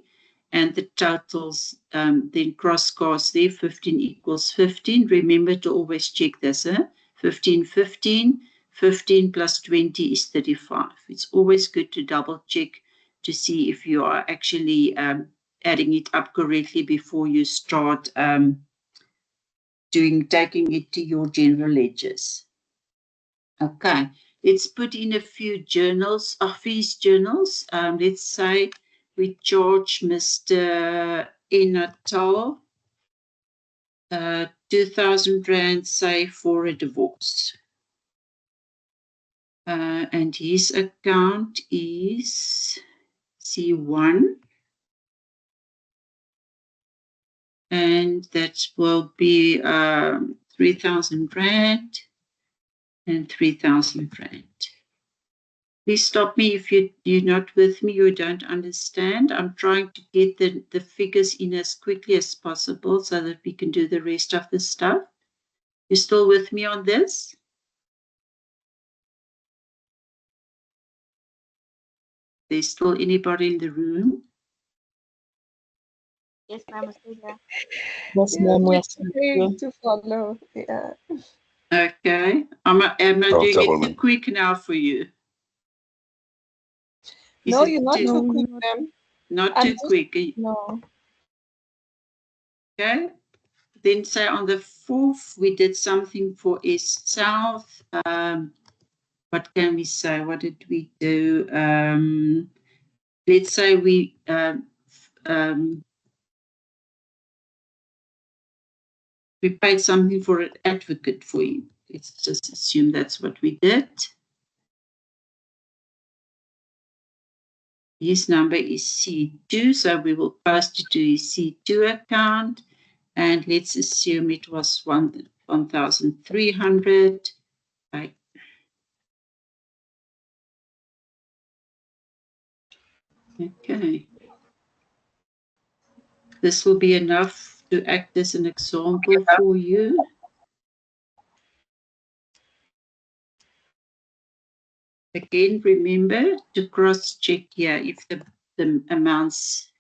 And the totals, then cross costs there, 15 equals 15. Remember to always check this, 15, 15. 15 plus 20 is 35. It's always good to double check to see if you are actually adding it up correctly before you start taking it to your general ledgers. Okay, let's put in a few journals, fees journals. Let's say we charge Mr. Enatal 2,000 Rand, say, for a divorce. And his account is C1. And that will be 3,000 Rand and 3,000 Rand. Please stop me if you're not with me, you don't understand. I'm trying to get the figures in as quickly as possible so that we can do the rest of the stuff. You still with me on this? There's still anybody in the room?
Yes, ma'am, I'm still here.
Yes,
Yeah,
ma'am, we are
it's great to follow. Yeah.
Okay. Am I doing
tell
it too
me.
quick now for you? Is
No,
it
you're not
too,
too quick, ma'am.
not
I'm
too
just
quick?
no.
Okay. Then say on the 4th, we did something for East South. What can we say? What did we do? Let's say we paid something for an advocate for you. Let's just assume that's what we did. His number is C2, so we will post it to his C2 account. And let's assume it was 1,300. Right. Okay. This will be enough to act as an example for you. Again, remember to cross-check here if the amounts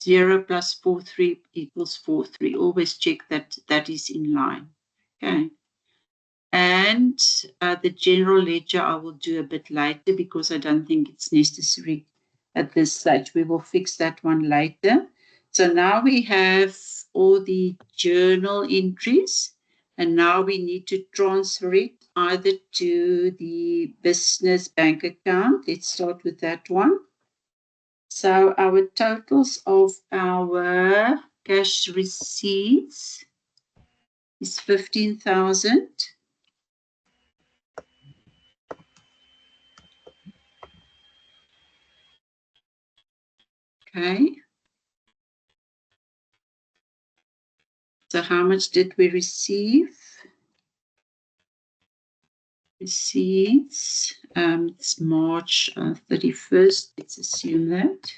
0 plus 43 equals 43. Always check that that is in line. Okay. And the general ledger I will do a bit later because I don't think it's necessary at this stage. We will fix that one later. So now we have all the journal entries, and now we need to transfer it either to the business bank account. Let's start with that one. So our totals of our cash receipts is 15,000. Okay. So how much did we receive? Receipts. It's March 31st. Let's assume that.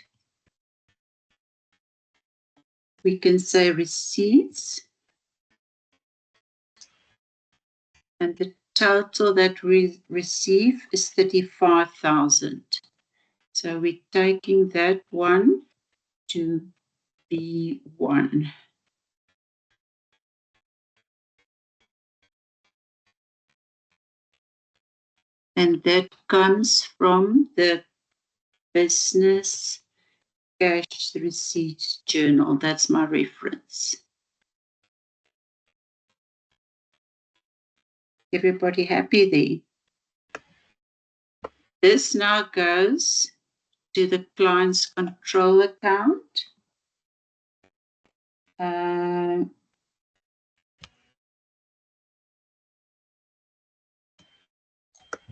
We can say receipts. And the total that we receive is 35,000. So we're taking that one to B1. And that comes from the business cash receipts journal. That's my reference. Everybody happy there? This now goes to the client's control account.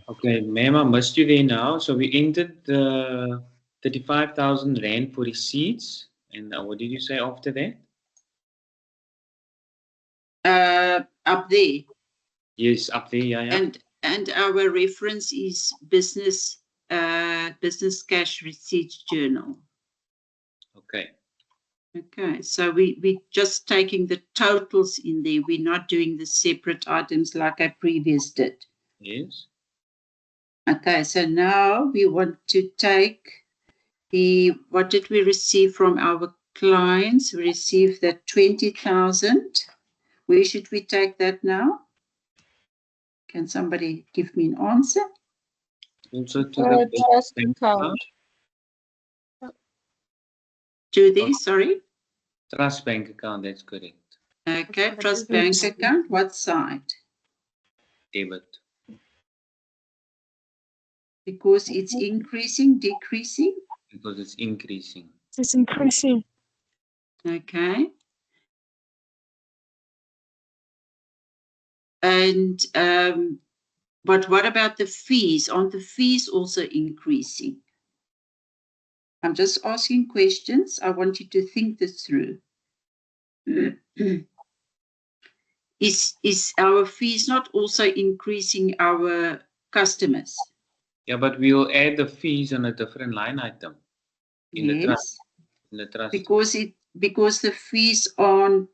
Okay, ma'am, I missed you there now. So we entered the 35,000 Rand for receipts. And what did you say after that?
Up there.
Yes, up there, yeah.
And our reference is business cash receipts journal.
Okay.
Okay, so we just taking the totals in there. We're not doing the separate items like I previously did.
Yes.
Okay, so now we want to take what did we receive from our clients? We received that 20,000. Where should we take that now? Can somebody give me an answer?
Also to the
trust account.
To this, sorry?
Trust bank account, that's correct.
Okay, trust bank account. What side?
Debit.
Because it's increasing, decreasing?
Because it's increasing.
It's increasing.
Okay. And but what about the fees? Aren't the fees also increasing? I'm just asking questions. I want you to think this through. Is our fees not also increasing our customers?
Yeah, but we'll add the fees on a different line item in the trust. In the trust.
Because the fees aren't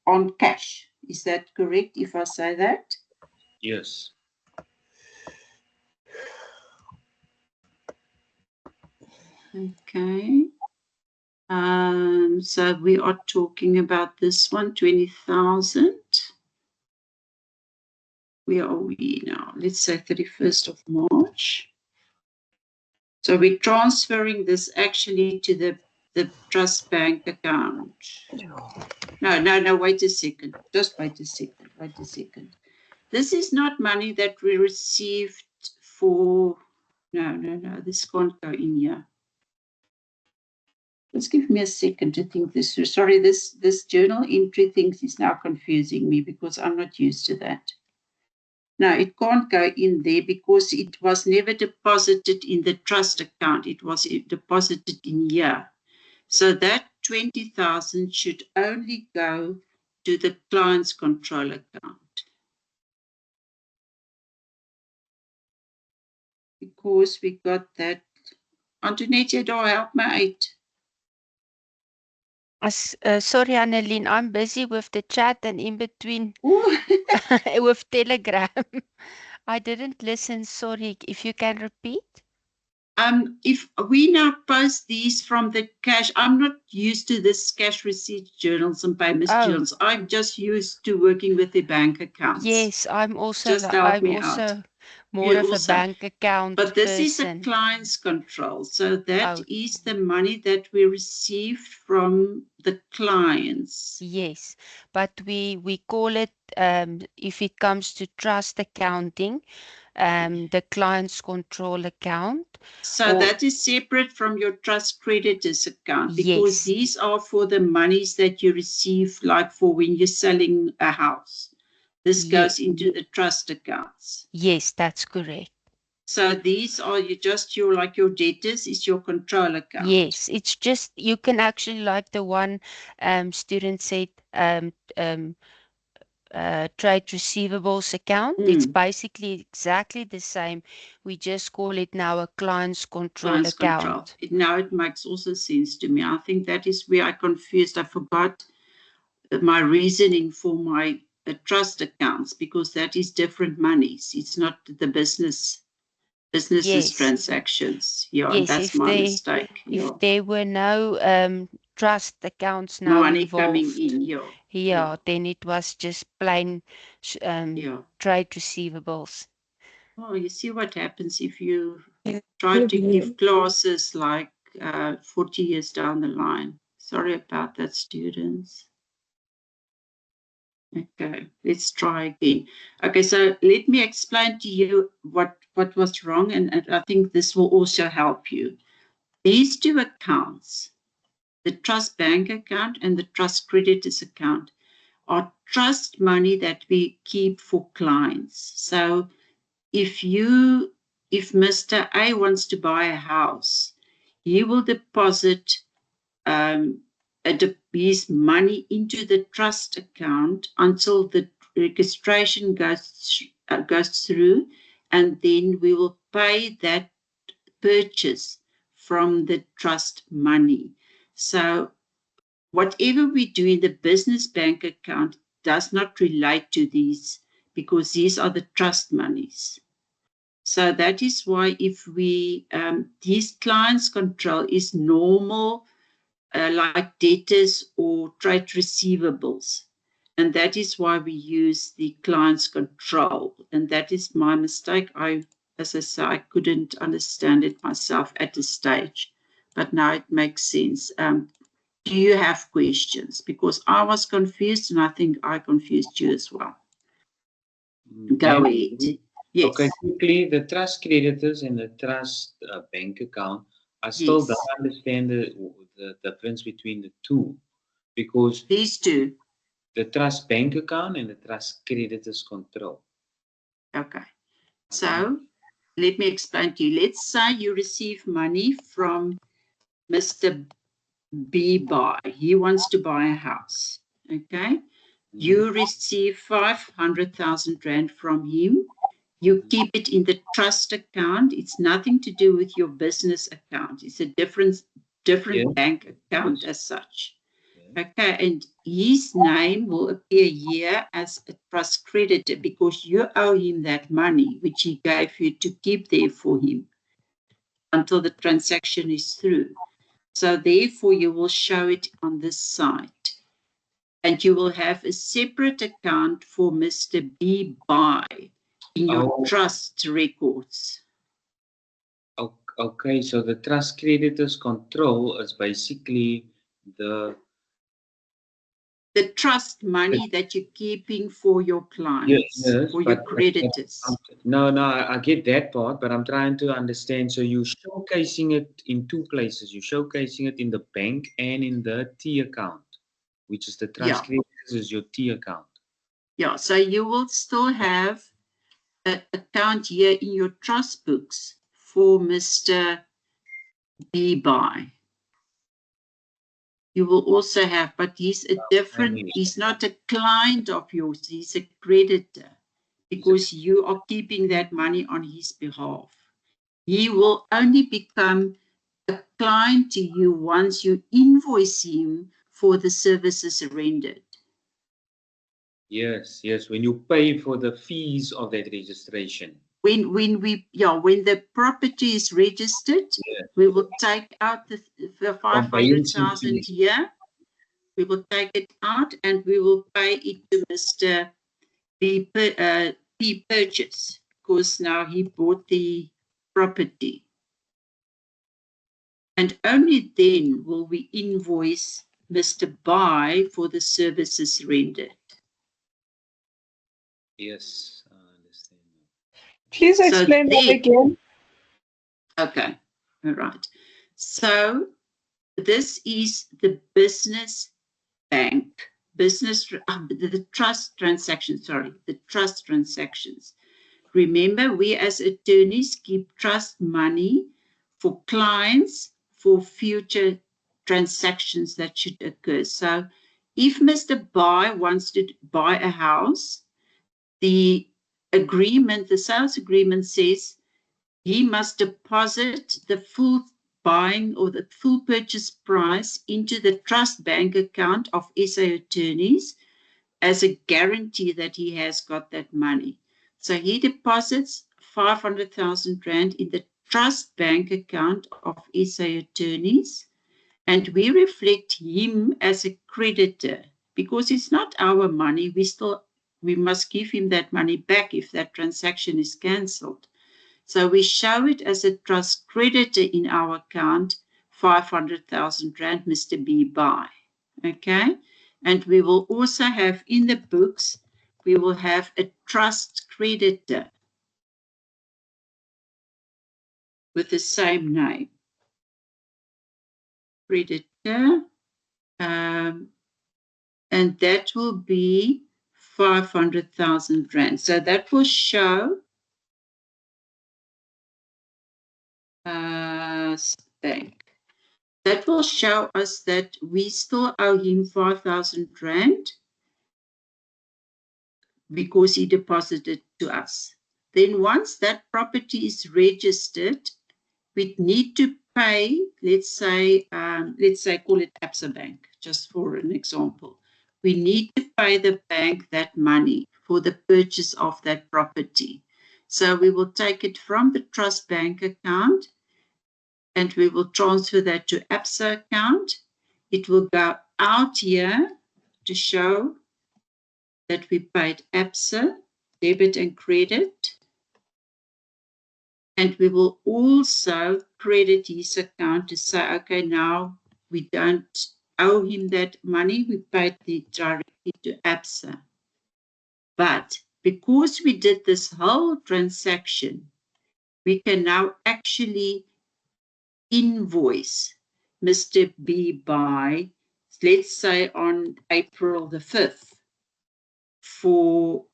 on cash. Is that correct if I say that?
Yes.
Okay. So we are talking about this one, 20,000. Where are we now? Let's say 31st of March. So we're transferring this actually to the trust bank account. No, wait a second. Just wait a second. This is not money that we received for, no, this can't go in here. Just give me a second to think this through. Sorry, this journal entry thing is now confusing me because I'm not used to that. No, it can't go in there because it was never deposited in the trust account. It was deposited in here. So that 20,000 should only go to the client's control account. Because we got that. Antoinette, do I help my aid?
Sorry, Annelien, I'm busy with the chat and in between with Telegram. I didn't listen. Sorry. If you can repeat.
If we now post these from the cash, I'm not used to this cash receipt journals and payments journals. I'm just used to working with the bank accounts.
Yes, I'm also.
Just help me out.
More of a bank account
but this
person.
Is a client's control. So that is the money that we received from the clients.
Yes, but we call it if it comes to trust accounting, the client's control account.
So that is separate from your trust creditors account because these are for the monies that you receive, like for when you're selling a house. This goes into the trust accounts.
Yes, that's correct.
So these are your debtors is your control account.
Yes, it's just you can actually, like the one student said, trade receivables account. It's basically exactly the same. We just call it now a client's control account.
Now it makes also sense to me. I think that is where I confused. I forgot my reasoning for my trust accounts because that is different monies. It's not the businesses transactions. Yeah,
yes,
that's my mistake.
If there were no trust accounts
No
now
money
involved,
coming in,
then it was just plain trade receivables.
Oh, you see what happens if you try to give classes like 40 years down the line. Sorry about that, students. Okay, let's try again. Okay, so let me explain to you what was wrong, and I think this will also help you. These two accounts, the trust bank account and the trust creditors account, are trust money that we keep for clients. So if Mr. A wants to buy a house, he will deposit his money into the trust account until the registration goes through, and then we will pay that purchase from the trust money. So whatever we do in the business bank account does not relate to these because these are the trust monies. So that is why if we, these clients control is normal, like debtors or trade receivables. And that is why we use the client's control. And that is my mistake. As I say, I couldn't understand it myself at this stage, but now it makes sense. Do you have questions? Because I was confused and I think I confused you as well. Go ahead. Yes.
Okay, quickly, the trust creditors and the trust bank account, I still don't understand the difference between the two because
these two,
the trust bank account and the trust creditors control.
Okay, so let me explain to you. Let's say you receive money from Mr. B buy. He wants to buy a house. Okay, you receive 500,000 Rand from him. You keep it in the trust account. It's nothing to do with your business account. It's a different bank account as such. Okay, and his name will appear here as a trust creditor because you owe him that money which he gave you to keep there for him. until the transaction is through. So therefore, you will show it on this side. And you will have a separate account for Mr. B. Buy in your trust records.
Okay, so the trust creditors control is basically the trust
money that you're keeping for your clients, for your creditors.
No, I get that part, but I'm trying to understand. So you're showcasing it in two places. You're showcasing it in the bank and in the T account, which is the trust creditors is your T account.
Yeah, so you will still have an account here in your trust books for Mr. B. Buy. You will also have, but he's a different, he's not a client of yours, he's a creditor, because you are keeping that money on his behalf. He will only become a client to you once you invoice him for the services rendered.
Yes, when you pay for the fees of that registration.
When the property is registered, we will take out the 500,000 here. We will take it out and we will pay it to Mr. B purchase, because now he bought the property. And only then will we invoice Mr. Buy for the services rendered.
Yes, I understand.
Please explain that again.
Okay, all right. So this is the business bank, the trust transactions, the trust transactions. Remember, we as attorneys keep trust money for clients for future transactions that should occur. So if Mr. Buy wants to buy a house, the sales agreement says he must deposit the full buying or the full purchase price into the trust bank account of SA attorneys as a guarantee that he has got that money. So he deposits 500,000 Rand in the trust bank account of SA attorneys, and we reflect him as a creditor because it's not our money. We must give him that money back if that transaction is cancelled. So we show it as a trust creditor in our account, 500,000 Rand, Mr. B. Buy. Okay? And we will also have in the books, we will have a trust creditor with the same name. Creditor. And that will be 500,000 Rand. So that will show bank. That will show us that we still owe him 5,000 Rand because he deposited to us. Then once that property is registered, we need to pay, let's say call it Absa Bank, just for an example. We need to pay the bank that money for the purchase of that property. So we will take it from the trust bank account and we will transfer that to Absa account. It will go out here to show that we paid Absa, debit and credit. And we will also credit his account to say, okay, now we don't owe him that money. We paid it directly to Absa. But because we did this whole transaction, we can now actually invoice Mr. B by, let's say, on April the 5th for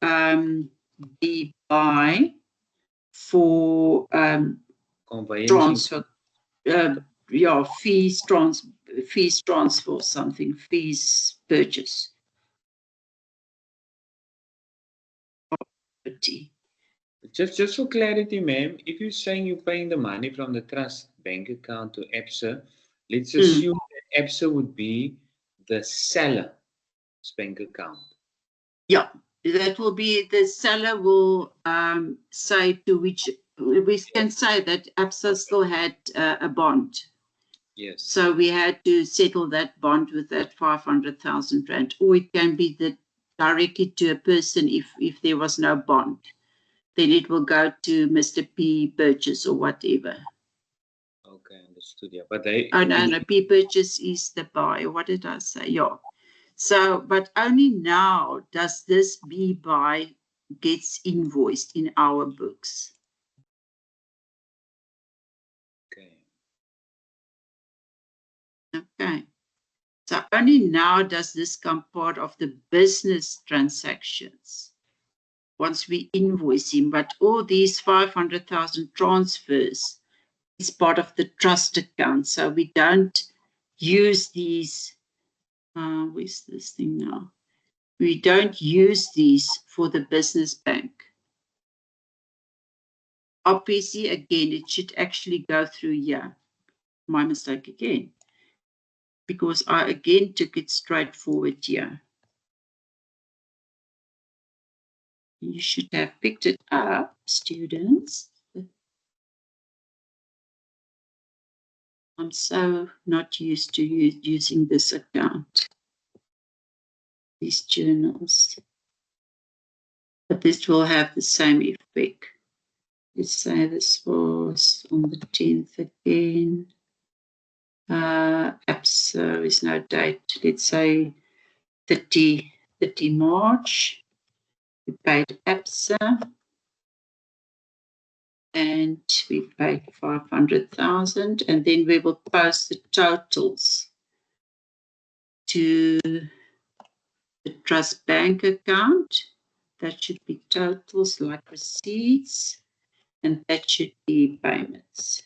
B by for transfer, fees transfer, something, fees purchase.
Just for clarity, ma'am, if you're saying you're paying the money from the trust bank account to Absa, let's assume that Absa would be the seller's bank account.
Yeah, that will be, the seller will say to which we can say that ABSA still had a bond.
Yes.
So we had to settle that bond with that 500,000 rand, or it can be directly to a person if there was no bond. Then it will go to Mr. P purchase or whatever.
Okay, understood. Yeah, but they.
Oh no, P purchase is the buyer. What did I say? Yeah. So, but only now does this B buy gets invoiced in our books.
Okay.
Okay. So only now does this come part of the business transactions once we invoice him. But all these 500,000 transfers is part of the trust account. So we don't use these. Where's this thing now? We don't use these for the business bank. Obviously, again, it should actually go through here. My mistake again. Because I again took it straight forward here. You should have picked it up, students. I'm so not used to using this account, these journals. But this will have the same effect. Let's say this was on the 10th again. ABSA is no date. Let's say 30 March. We paid ABSA. And we paid 500,000, and then we will post the totals to the trust bank account. That should be totals like receipts, and that should be payments.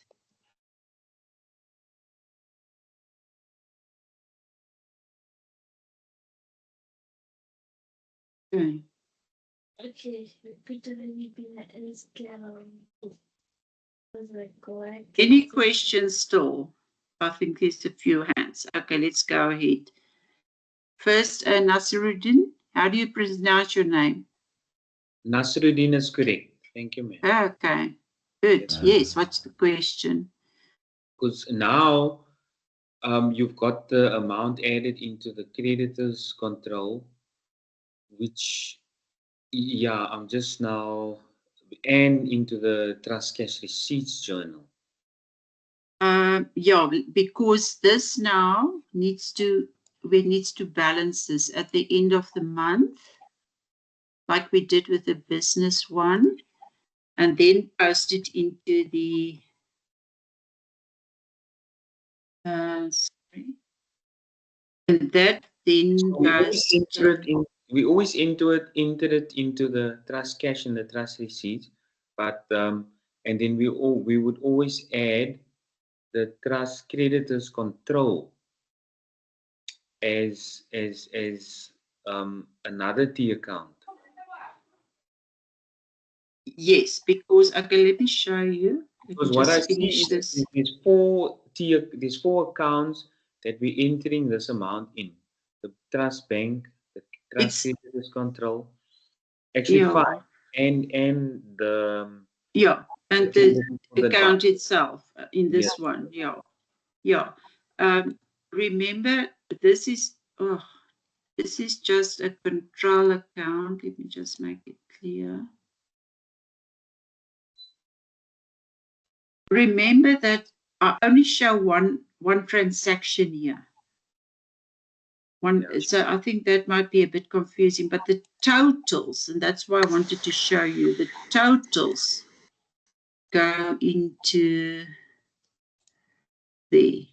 Okay. Any questions still? I think there's a few hands. Okay, let's go ahead. First, Nasiruddin, how do you pronounce your name?
Nasiruddin is correct. Thank you, ma'am.
Okay, good. Yes, what's the question?
Because now you've got the amount added into the creditors control, which, yeah, I'm just now, and into the trust cash receipts journal.
Yeah, because this now needs to balance this at the end of the month, like we did with the business one, and then post it into the sorry. And that then goes.
We always enter it into the trust cash and the trust receipts, but and then we would always add the trust creditors control as another T account.
Yes, because okay, let me show you.
Because what I see is there's four accounts that we're entering this amount in. The trust bank, the trust creditors control, actually 5, and the
and the account itself in this one. Remember, this is just a control account. Let me just make it clear. Remember that I only show one transaction here. So I think that might be a bit confusing, but the totals, and that's why I wanted to show you, the totals go into the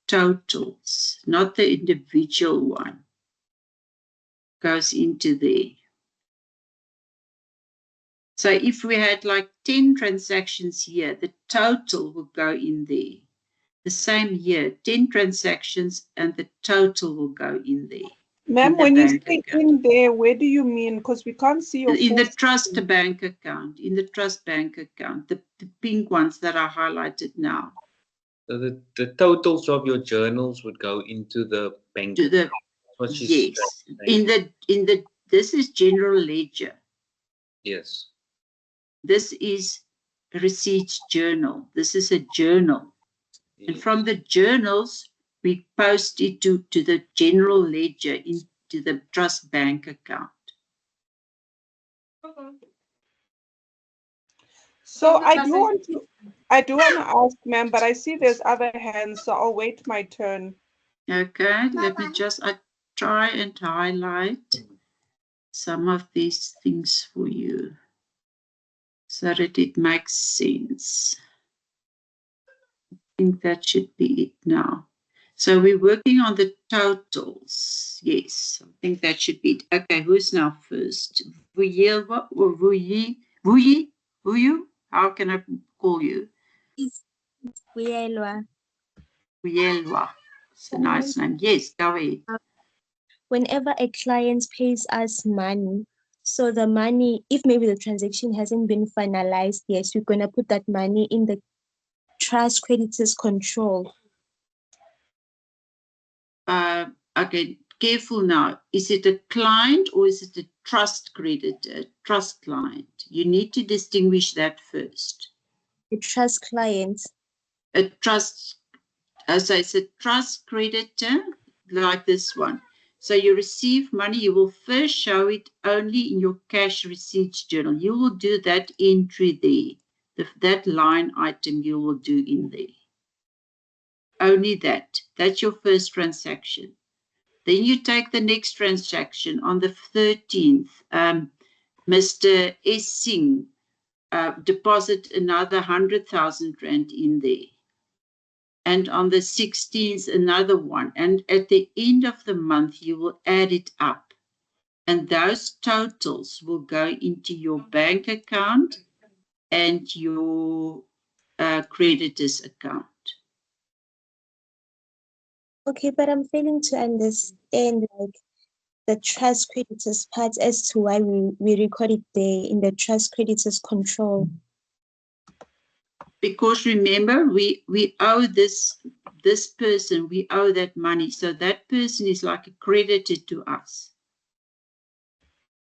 totals, not the individual one, goes into there. So if we had like 10 transactions here, the total will go in there. The same year, 10 transactions and the total will go in there.
Ma'am, when you say in there, where do you mean? Because we can't see your
in the trust bank account, in the trust bank account, the pink ones that are highlighted now.
So the totals of your journals would go into the bank.
Yes. In the this is general ledger.
Yes.
this is a receipts journal. This is a journal. Yes. And from the journals, we post it to the general ledger, into the trust bank account.
So I do want to ask, ma'am, but I see there's other hands, so I'll wait my turn.
Okay, let me just try and highlight some of these things for you so that it makes sense. I think that should be it now. So we're working on the totals. Yes, I think that should be it. Okay, who's now first? Vuyelwa or Vuyu? How can I call you?
Vuyelwa.
Vuyelwa. It's a nice name. Yes, go ahead.
Whenever a client pays us money, so the money, if maybe the transaction hasn't been finalized yet, we're going to put that money in the trust creditors control.
Okay, careful now. Is it a client or is it a trust creditor, trust client? You need to distinguish that first.
A trust client.
A trust, as I said, trust creditor, like this one. So you receive money, you will first show it only in your cash receipts journal. You will do that entry there. That line item you will do in there. Only that. That's your first transaction. Then you take the next transaction on the 13th. Mr. S. Singh deposit another 100,000 rand in there. And on the 16th, another one. And at the end of the month, you will add it up. And those totals will go into your bank account and your creditors account.
Okay, but I'm failing to understand the trust creditors part as to why we record it there in the trust creditors control.
Because remember, we owe this person, we owe that money. So that person is like a creditor to us.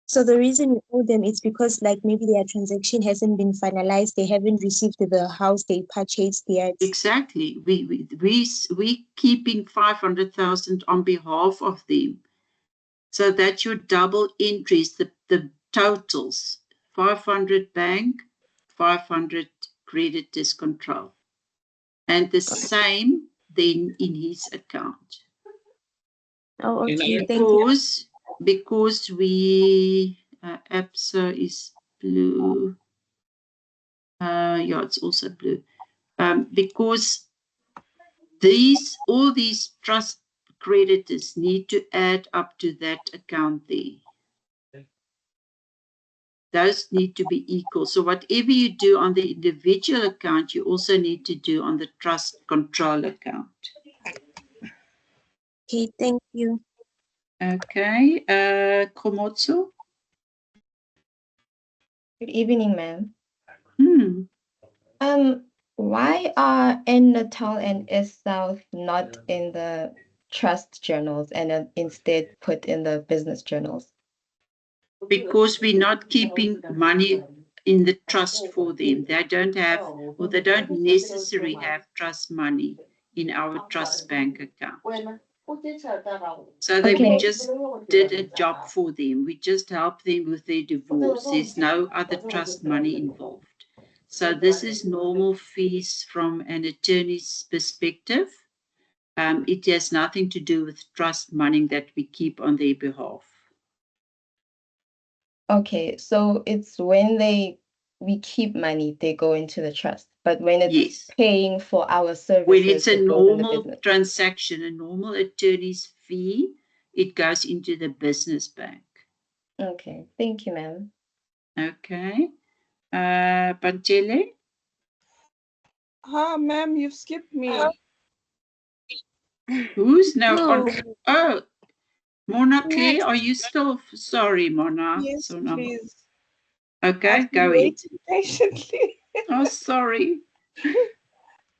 So the reason we owe them is because maybe their transaction hasn't been finalized. They haven't received the house they purchased yet.
Exactly. We keeping 500,000 on behalf of them. So that's your double entries, the totals. 500 bank, 500 creditors control. And the same then in his account.
Oh, okay.
Because we APSA is blue. Yeah, it's also blue. Because all these trust creditors need to add up to that account there. Those need to be equal. So whatever you do on the individual account, you also need to do on the trust control account.
Okay, thank you.
Okay, Komotso.
Good evening, ma'am.
Hmm.
Why are Natal and South not in the trust journals and instead put in the business journals?
Because we're not keeping money in the trust for them. They don't have, or they don't necessarily have trust money in our trust bank account. So we just did a job for them. We just helped them with their divorce. There's no other trust money involved. So this is normal fees from an attorney's perspective. It has nothing to do with trust money that we keep on their behalf.
Okay, so it's when we keep money, they go into the trust. But when it's paying for our services,
when it's a normal transaction, a normal attorney's fee, it goes into the business bank.
Okay, thank you, ma'am.
Okay. Pantele?
Ma'am, you've skipped me.
Who's now on? Oh, Mona Claire, are you still? Sorry, Mona.
Yes, please.
Okay, go ahead.
Patiently.
Oh, sorry.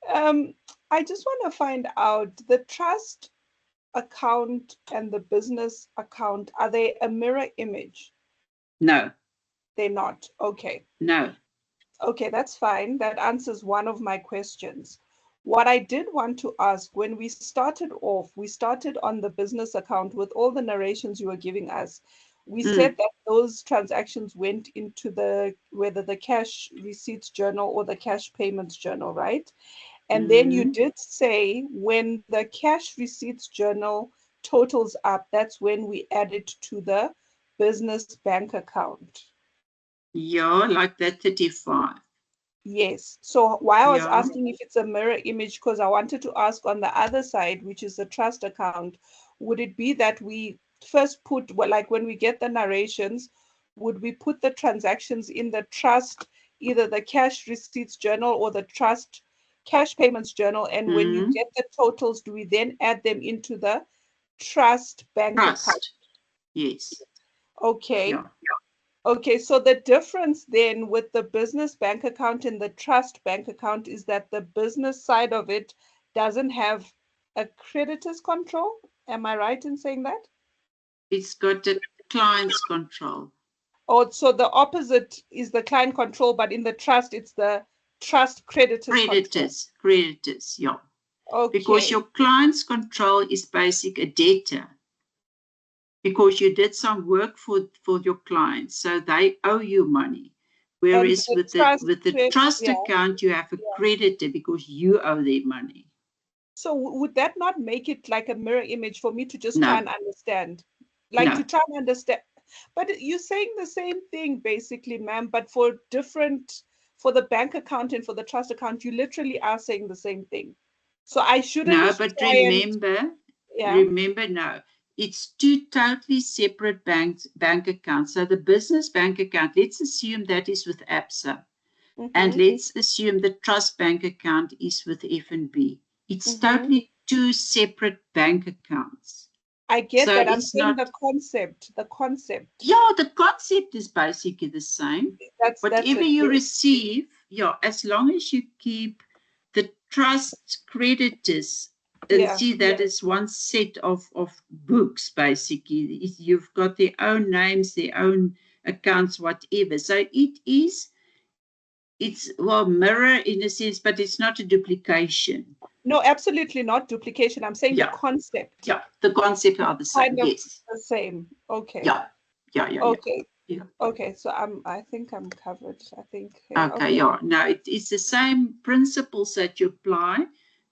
I just want to find out, the trust account and the business account, are they a mirror image?
No.
They're not. Okay.
No.
Okay, that's fine. That answers one of my questions. What I did want to ask, when we started off, we started on the business account with all the narrations you were giving us. We said that those transactions went into whether the cash receipts journal or the cash payments journal, right? And then you did say when the cash receipts journal totals up, that's when we add it to the business bank account.
Yeah, like that 35.
Yes. So why I was asking if it's a mirror image, because I wanted to ask on the other side, which is the trust account, would it be that we first put, well, like when we get the narrations, would we put the transactions in the trust, either the cash receipts journal or the trust cash payments journal? And when you get the totals, do we then add them into the trust bank account?
Yes.
Okay.
Yeah.
Okay, so the difference then with the business bank account and the trust bank account is that the business side of it doesn't have a creditor's control. Am I right in saying that?
It's got a client's control.
Oh, so the opposite is the client control, but in the trust, it's the trust creditors control.
Creditors, yeah.
Okay.
Because your client's control is basic a debtor. Because you did some work for your clients, so they owe you money. Whereas with the trust account, you have a creditor because you owe them money.
So would that not make it like a mirror image for me to just try and understand? Like to try and understand. But you're saying the same thing basically, ma'am, but for the bank account and for the trust account, you literally are saying the same thing. So I shouldn't.
No, but remember, no. It's two totally separate bank accounts. So the business bank account, let's assume that is with ABSA. And let's assume the trust bank account is with F&B. It's totally two separate bank accounts.
I get that. I'm saying the concept.
Yeah, the concept is basically the same. Whatever you receive, as long as you keep the trust creditors and see that it's one set of books, basically. You've got their own names, their own accounts, whatever. So it's mirror in a sense, but it's not a duplication.
No, absolutely not duplication. I'm saying the concept.
Yeah, the concept are the same. Yes,
the same. Okay.
Yeah.
Okay.
Yeah.
Okay. So I think I'm covered. I think.
Okay. Yeah. No, it's the same principles that you apply.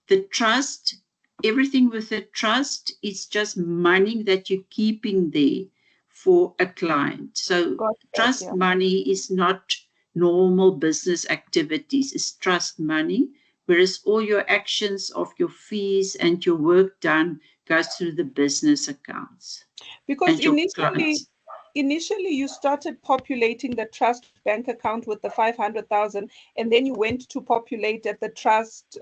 The trust, everything with the trust, it's just money that you're keeping there for a client. So trust money is not normal business activities. It's trust money. Whereas all your actions of your fees and your work done goes through the business accounts.
Because initially you started populating the trust bank account with the 500,000, and then you went to populate at the trust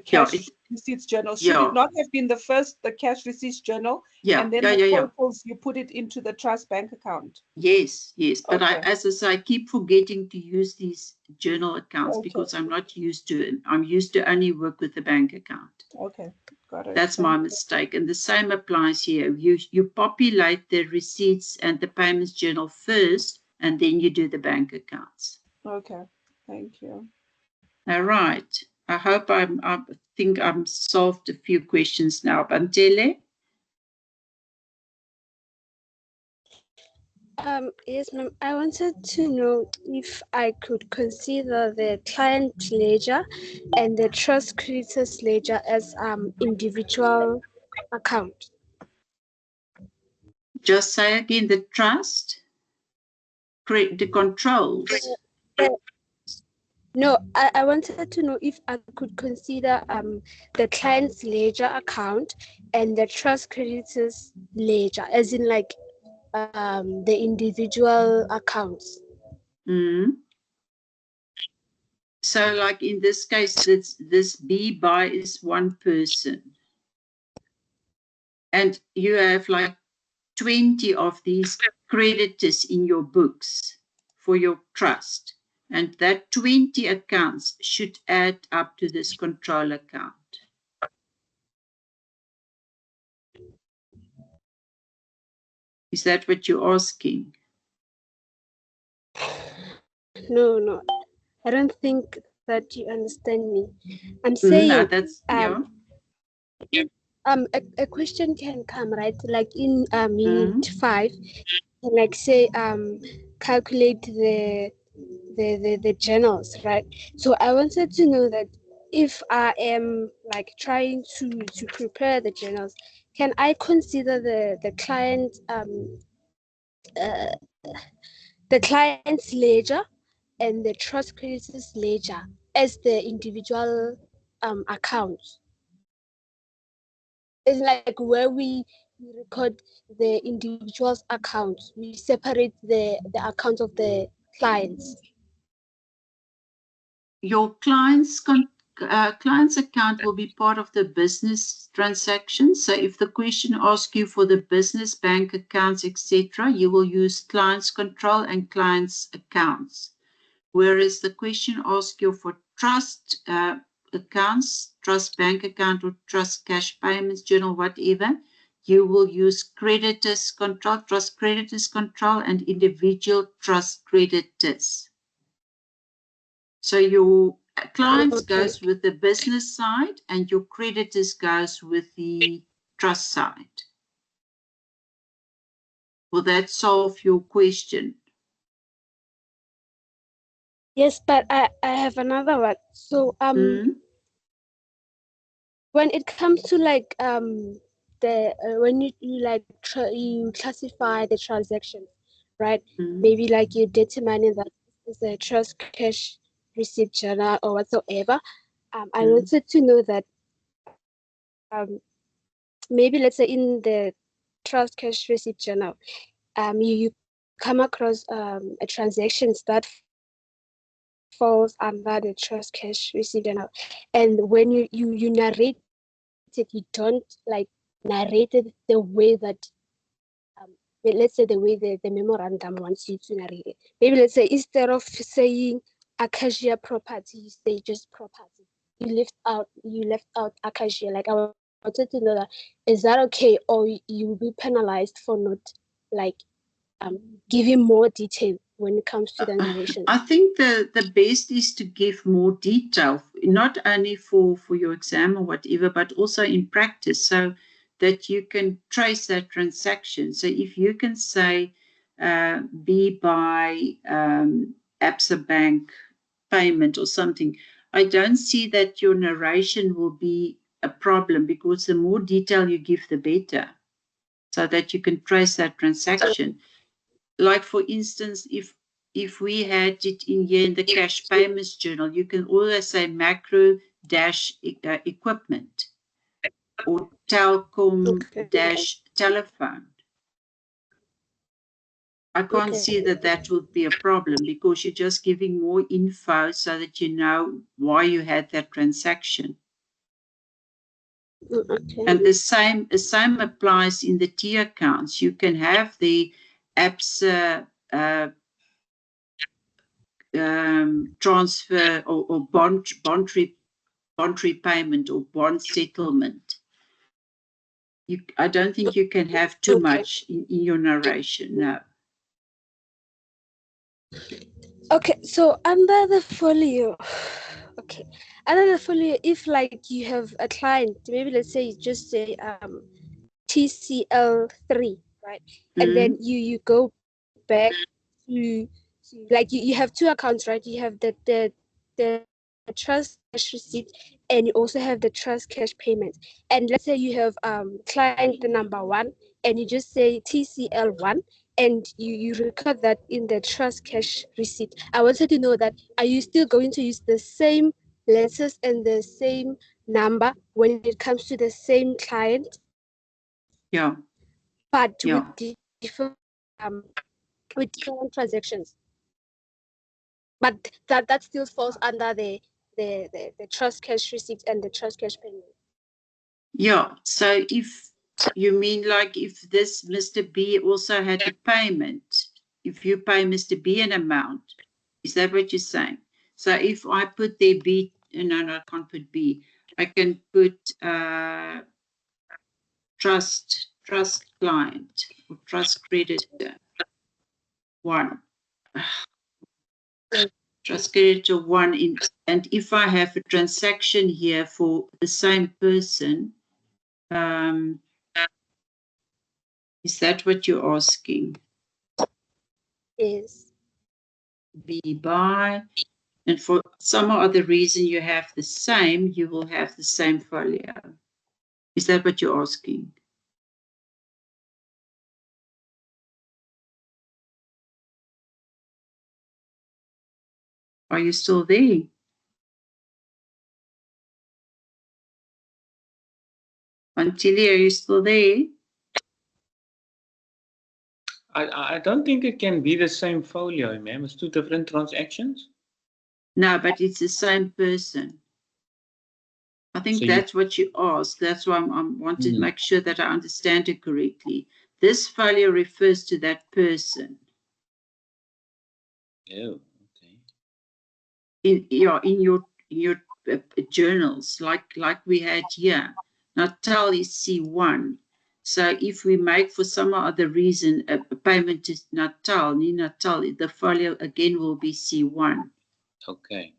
cash receipts journal. Should it not have been the cash receipts journal? And then the totals, you put it into the trust bank account.
Yes. But as I say, I keep forgetting to use these journal accounts because I'm not used to it. I'm used to only work with the bank account.
Okay, got it.
That's my mistake. And the same applies here. You populate the receipts and the payments journal first, and then you do the bank accounts.
Okay, thank you.
All right. I hope I think I'm solved a few questions now. Bantele?
Yes, ma'am. I wanted to know if I could consider the client ledger and the trust creditors ledger as individual account.
Just say again the trust, the controls.
No, I wanted to know if I could consider the client's ledger account and the trust creditors ledger, as in like the individual accounts.
So like in this case, this B buy is one person. And you have like 20 of these creditors in your books for your trust. And that 20 accounts should add up to this control account. Is that what you're asking?
No, I don't think that you understand me. I'm saying,
that's
a question can come, right? Like in unit 5, like say calculate the journals, right? So I wanted to know that if I am like trying to prepare the journals, can I consider the client uh, the client's ledger and the trust creditors ledger as the individual accounts? It's like where we record the individual's accounts, we separate the accounts of the clients.
Your client's account will be part of the business transaction. So if the question asks you for the business bank accounts, etc., you will use client's control and client's accounts. Whereas the question asks you for trust accounts, trust bank account or trust cash payments journal, whatever, you will use creditors control, trust creditors control, and individual trust creditors. So your clients goes with the business side and your creditors goes with the trust side. Will that solve your question?
Yes, but I have another one. So when it comes to like the when you like you classify the transactions, right? Maybe like you determine that is a trust cash receipt journal or whatsoever. I wanted to know that maybe let's say in the trust cash receipt journal, you come across a transactions that falls under the trust cash receipt journal, and when you narrate it, you don't like narrate it the way that let's say the way the memorandum wants you to narrate it. Maybe let's say instead of saying Acacia property, you say just property. You left out Acacia. Like I wanted to know that is that okay, or you will be penalized for not like giving more detail when it comes to the narration?
I think the best is to give more detail, not only for your exam or whatever, but also in practice, so that you can trace that transaction. So if you can say be by Absa Bank payment or something, I don't see that your narration will be a problem, because the more detail you give, the better, so that you can trace that transaction. Like for instance, if we had it in here in the cash payments journal, you can always say macro dash equipment or Telcom dash telephone. I can't see that would be a problem, because you're just giving more info so that you know why you had that transaction. And the same applies in the T accounts. You can have the Absa transfer or bond repayment or bond settlement. I don't think you can have too much in your narration. No.
Okay, so under the folio, under the folio, if like you have a client, maybe let's say you just say TCL3, right? And then you go back to like you have two accounts, right? You have the trust cash receipt, and you also have the trust cash payment. And let's say you have client the number 1, and you just say TCL1, and you record that in the trust cash receipt. I wanted to know that, are you still going to use the same letters and the same number when it comes to the same client?
Yeah.
But with different transactions. But that still falls under the trust cash receipt and the trust cash payment.
Yeah. So if you mean like if this Mr. B also had the payment, if you pay Mr. B an amount, is that what you're saying? So if I put there B, no, I can't put B. I can put trust client or trust creditor 1. Trust creditor 1 in, and if I have a transaction here for the same person, is that what you're asking?
Yes.
B buy, and for some other reason you have the same, you will have the same folio. Is that what you're asking? Are you still there? Antili, are you still there?
I don't think it can be the same folio, ma'am. It's two different transactions.
No, but it's the same person. I think
So
that's what you asked. That's why I want to make sure that I understand it correctly. This folio refers to that person.
Oh, okay.
In your journals, like we had here. Natal is C1. So if we make for some other reason a payment to Natal, the folio again will be C1.
Okay.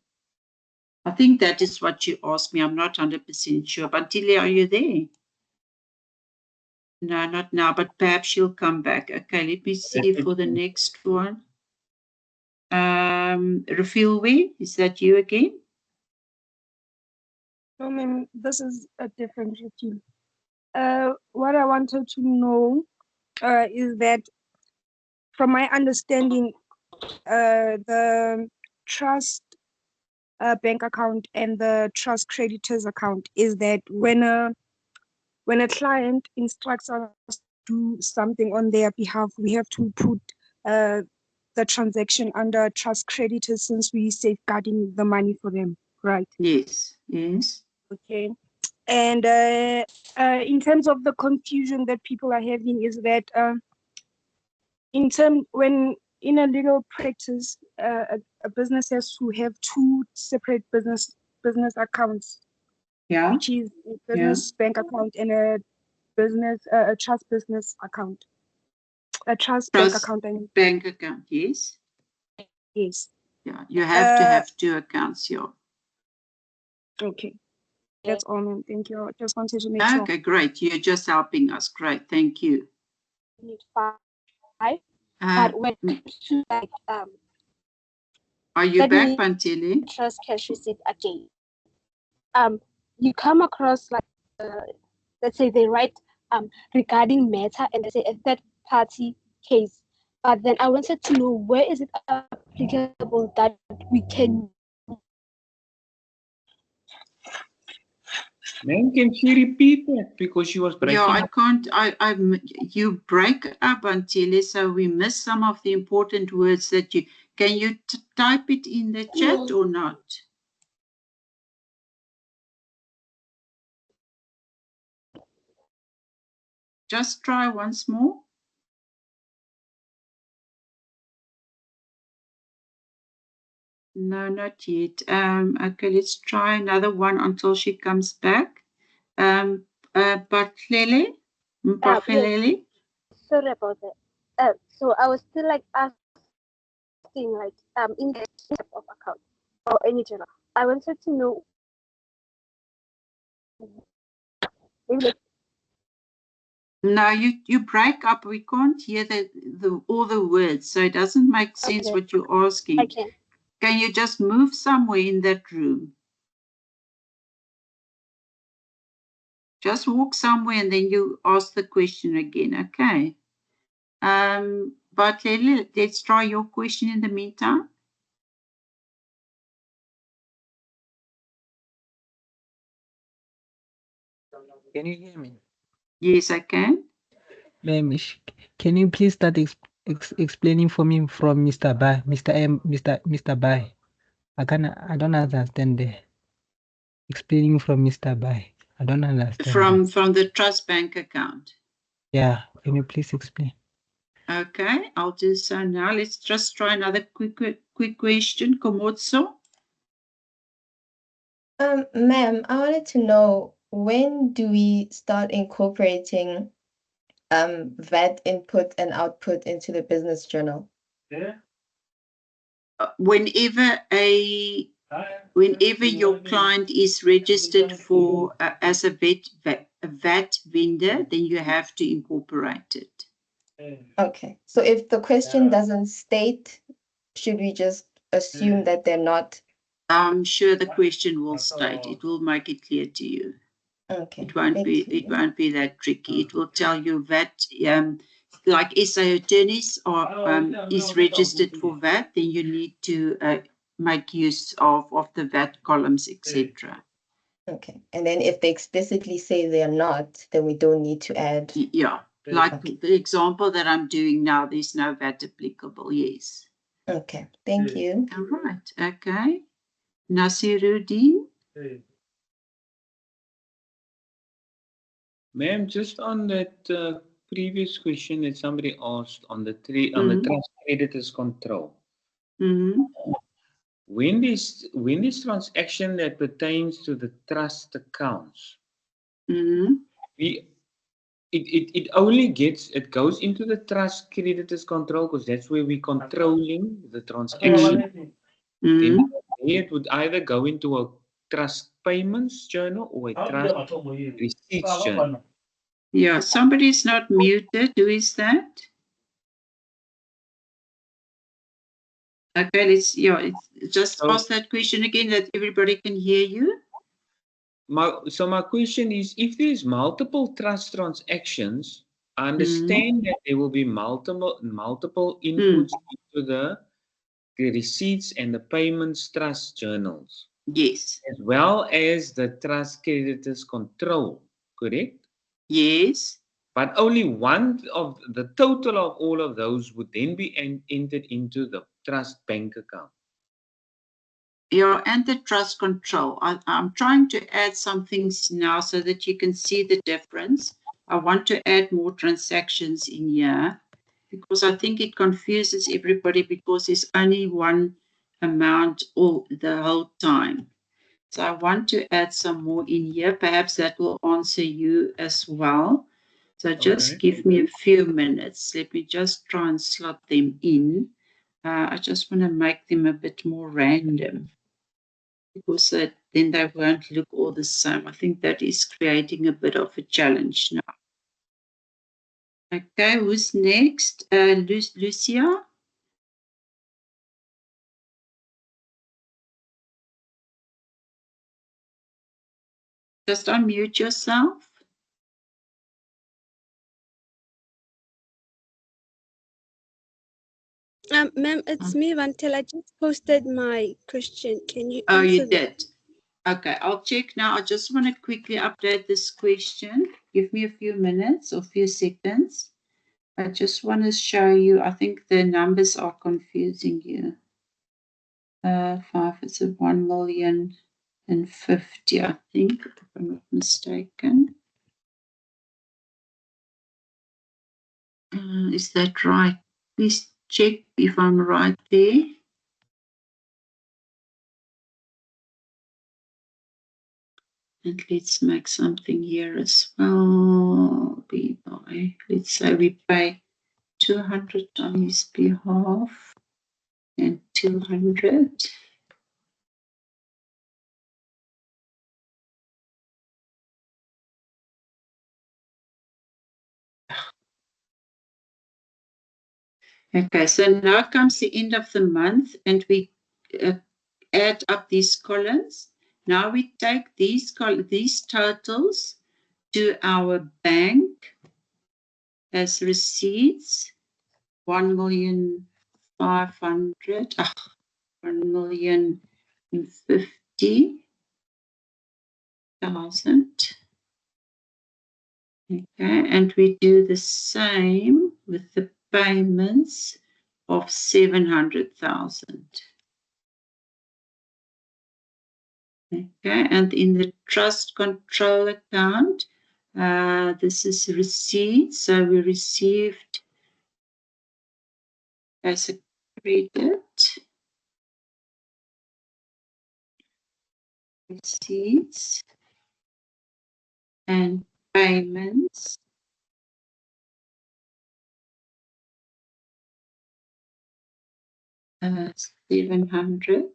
I think that is what you asked me. I'm not 100% sure. But Tilly, are you there? No, not now, but perhaps she'll come back. Okay, let me see for the next one. Refilwe, is that you again?
No, ma'am, this is a different routine. What I wanted to know is that from my understanding, the trust bank account and the trust creditors account is that when a client instructs us to do something on their behalf, we have to put the transaction under trust creditors since we safeguarding the money for them, right?
Yes, yes.
Okay. And in terms of the confusion that people are having is that when in a legal practice, a business has to have two separate business accounts.
Yeah.
Which is a business bank account and a trust business account. A trust bank account.
Bank account, yes.
Yes.
Yeah, you have to have two accounts here.
Okay. That's all, ma'am. Thank you. I just wanted to make sure.
Okay, great. You're just helping us. Great. Thank you.
Need 5. But when it comes to like
are you back, Pantili?
Trust cash receipt again. You come across like let's say they write regarding matter and they say a third party case. But then I wanted to know where is it applicable that we can.
Ma'am, can she repeat that because she was breaking?
Yeah, I can't. You break up until so we miss some of the important words that you. Can you type it in the chat or not? Just try once more. No, not yet. Okay, let's try another one until she comes back. Batlele?
Yes. Sorry about that. So I was still like asking like in the type of account or any journal. I wanted to know
no, you break up. We can't hear all the words, so it doesn't make sense what you're asking.
I can.
Can you just move somewhere in that room? Just walk somewhere and then you ask the question again, okay? But let's try your question in the meantime.
Can you hear me?
Yes, I can.
Ma'am, can you please start explaining for me from Mr. Bai, Mr. Bai? I don't understand the explaining from Mr. Bai. I don't understand.
From the trust bank account.
Yeah, can you please explain?
Okay, I'll do so now. Let's just try another quick question. Komotso?
Ma'am, I wanted to know, when do we start incorporating VAT input and output into the business journal?
Yeah. whenever your client is registered for as a VAT vendor, then you have to incorporate it.
Okay. So if the question doesn't state, should we just assume that they're not?
I'm sure the question will state. It will make it clear to you.
Okay.
It won't be that tricky. It will tell you VAT. Like SA attorneys is registered for VAT, then you need to make use of the VAT columns, etc.
Okay. And then if they explicitly say they're not, then we don't need to add.
Yeah. Like the example that I'm doing now, there's no VAT applicable. Yes.
Okay. Thank you.
All right. Okay. Nasiruddin.
Ma'am, just on that previous question that somebody asked on the trust creditors control. When this transaction that pertains to the trust accounts, it only goes into the trust creditors control because that's where we're controlling the transaction. Then it would either go into a trust payments journal or a trust receipts journal.
Yeah, somebody's not muted. Who is that? Okay, let's just ask that question again that everybody can hear you.
So my question is, if there's multiple trust transactions, I understand that there will be multiple inputs into the receipts and the payments trust journals.
Yes.
As well as the trust creditors control, correct?
Yes.
But only one of the total of all of those would then be entered into the trust bank account.
Yeah, and the trust control. I'm trying to add some things now so that you can see the difference. I want to add more transactions in here because I think it confuses everybody because there's only one amount all the whole time. So I want to add some more in here. Perhaps that will answer you as well. So just give me a few minutes. Let me just try and slot them in. I just want to make them a bit more random because then they won't look all the same. I think that is creating a bit of a challenge now. Okay, who's next? Lucia? Just unmute yourself.
Ma'am, it's me, Vantel. I just posted my question. Can you
answer
you
that? Did. Okay, I'll check now. I just want to quickly update this question. Give me a few minutes or a few seconds. I just want to show you. I think the numbers are confusing you. 5 is a 1,050,000, I think, if I'm not mistaken. Is that right? Please check if I'm right there. And let's make something here as well. Let's say we pay 200 on his behalf and 200. Okay, so now comes the end of the month and we add up these columns. Now we take these totals to our bank as receipts. 1,500,000, 1,050,000. Okay, and we do the same with the payments of 700,000. Okay, and in the trust control account, this is receipts. So we received as a credit. Receipts and payments. 700.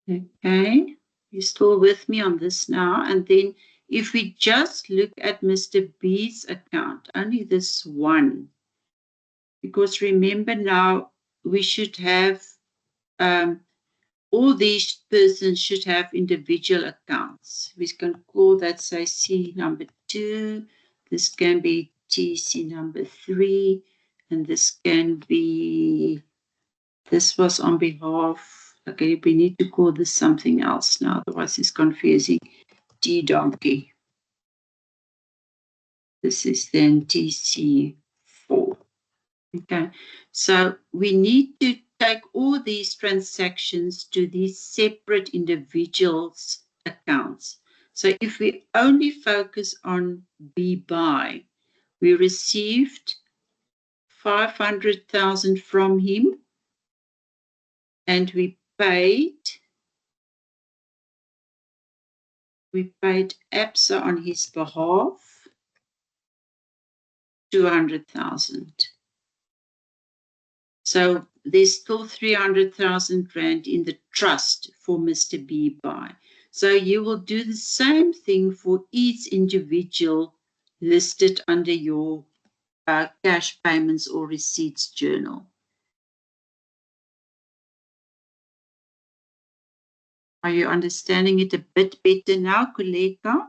Okay, you're still with me on this now. And then if we just look at Mr. B's account, only this one, because remember now we should have all these persons should have individual accounts. We can call that, say, C number 2. This can be TC number 3. And this can be, this was on behalf, okay, we need to call this something else now, otherwise it's confusing. D donkey. This is then TC4. Okay, so we need to take all these transactions to these separate individuals' accounts. So if we only focus on B buy, we received 500,000 from him, and we paid ABSA on his behalf 200,000. So there's still 300,000 Rand in the trust for Mr. B buy. So you will do the same thing for each individual listed under your cash payments or receipts journal. Are you understanding it a bit better now, Kuleka?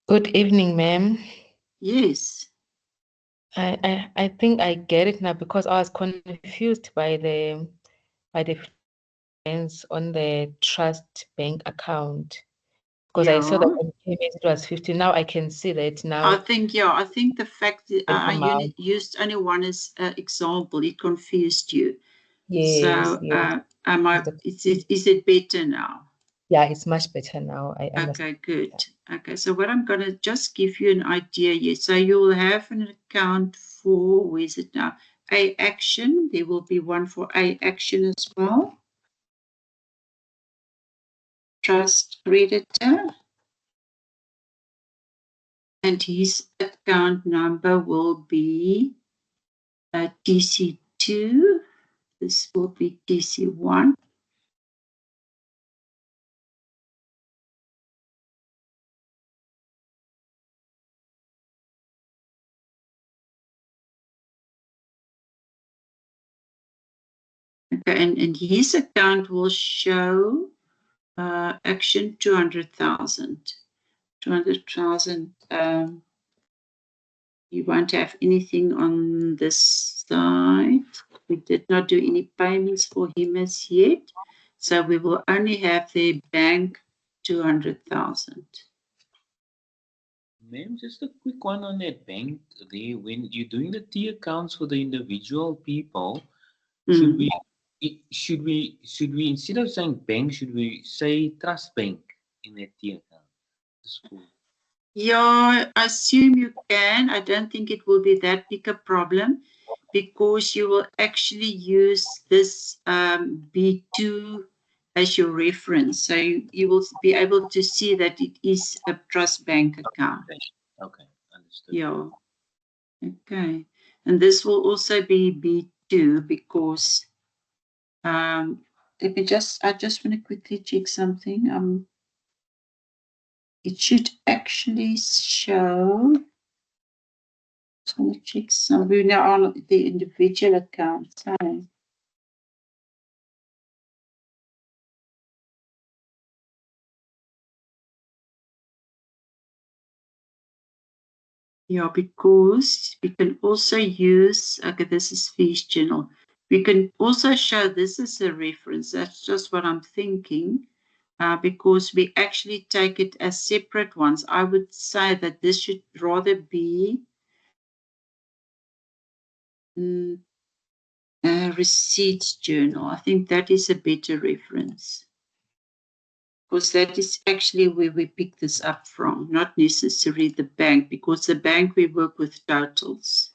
Good evening, ma'am.
Yes.
I think I get it now, because I was confused by the friends on the trust bank account, because I saw that when it was 50. Now I can see that now.
I think the fact that I used only one as example, it confused you.
Yes.
So
Yes.
is it better now?
Yeah, it's much better now. I understand.
Okay, good. Okay, so what I'm going to just give you an idea here. So you will have an account for, where is it now? A action. There will be one for A action as well. Trust creditor. And his account number will be TC2. This will be TC1. Okay, and his account will show action 200,000. 200,000. You won't have anything on this side. We did not do any payments for him as yet. So we will only have the bank 200,000.
Ma'am, just a quick one on that bank there. When you're doing the T accounts for the individual people, should we instead of saying bank, should we say trust bank in that T account?
Yeah, I assume you can. I don't think it will be that big a problem, because you will actually use this B2 as your reference. So you will be able to see that it is a trust bank account.
Okay, understood.
Yeah. Okay. And this will also be B2, because I just want to quickly check something. It should actually show. Just want to check some. We're now on the individual accounts. Yeah, because we can also use, okay, this is fees journal. We can also show this as a reference. That's just what I'm thinking, because we actually take it as separate ones. I would say that this should rather be a receipts journal. I think that is a better reference, because that is actually where we pick this up from, not necessarily the bank, because the bank we work with totals.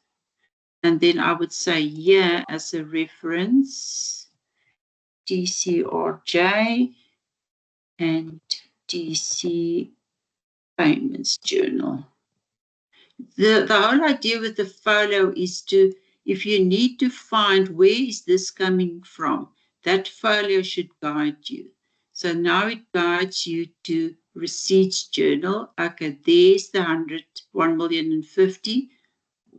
And then I would say here as a reference, TCRJ and TC Payments Journal. The whole idea with the folio is to, if you need to find where is this coming from, that folio should guide you. So now it guides you to receipts journal. Okay, there's the 1,050,000,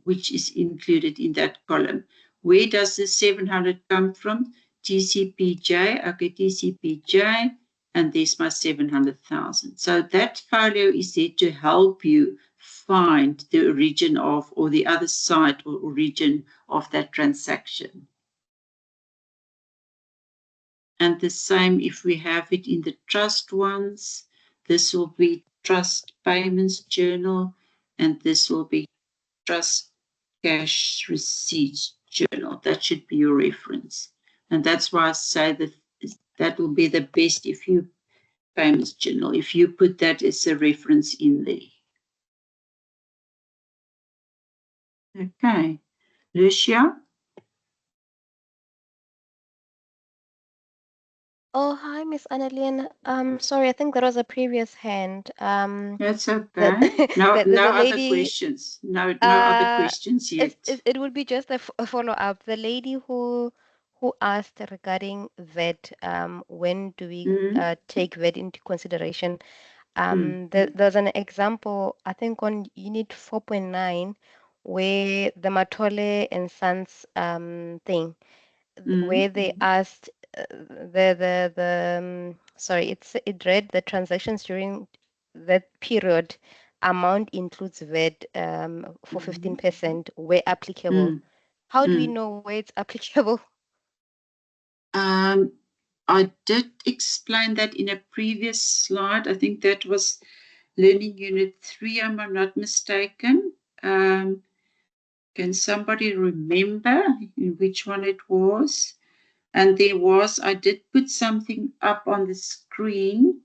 which is included in that column. Where does the 700 come from? TCPJ, okay, TCPJ, and there's my 700,000. So that folio is there to help you find the origin of, or the other side or origin of that transaction. And the same if we have it in the trust ones, this will be trust payments journal, and this will be trust cash receipts journal. That should be your reference. And that's why I say that that will be the best if you payments journal, if you put that as a reference in there. Okay. Lucia?
Oh, hi, Miss Annalene. Sorry, I think there was a previous hand.
That's okay.
That,
No,
the
other
lady,
questions. No other questions yet.
it would be just a follow-up. The lady who asked regarding VAT, when do we take VAT into consideration? There's an example, I think on unit 4.9, where the Matole and Sons thing, where they asked sorry, it read the transactions during that period amount includes VAT for 15% where applicable. How do we know where it's applicable?
I did explain that in a previous slide. I think that was Learning Unit 3, if I'm not mistaken. Can somebody remember in which one it was? And there was, I did put something up on the screen.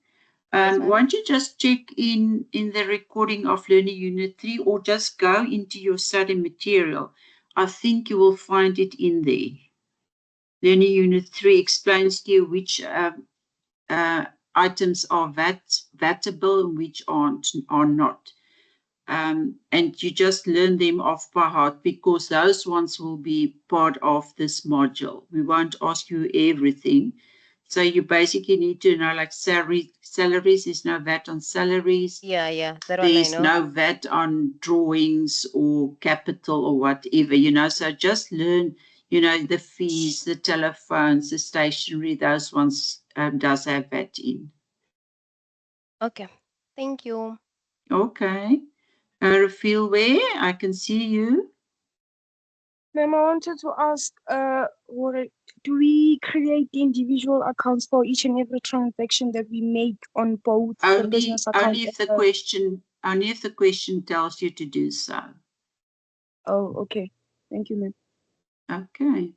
Why don't you just check in the recording of Learning Unit 3 or just go into your study material. I think you will find it in there. Learning Unit 3 explains to you which items are VATable and which are not. And you just learn them off by heart because those ones will be part of this module. We won't ask you everything. So you basically need to know, like salaries, there's no VAT on salaries.
Yeah, that one I know.
There's no VAT on drawings or capital or whatever, so just learn, the fees, the telephones, the stationery, those ones does have VAT in.
Okay, thank you.
Okay. Feel where I can see you.
Ma'am, I wanted to ask, do we create individual accounts for each and every transaction that we make on both the business account?
Only if the question tells you to do so.
Oh, okay. Thank you, ma'am.
Okay.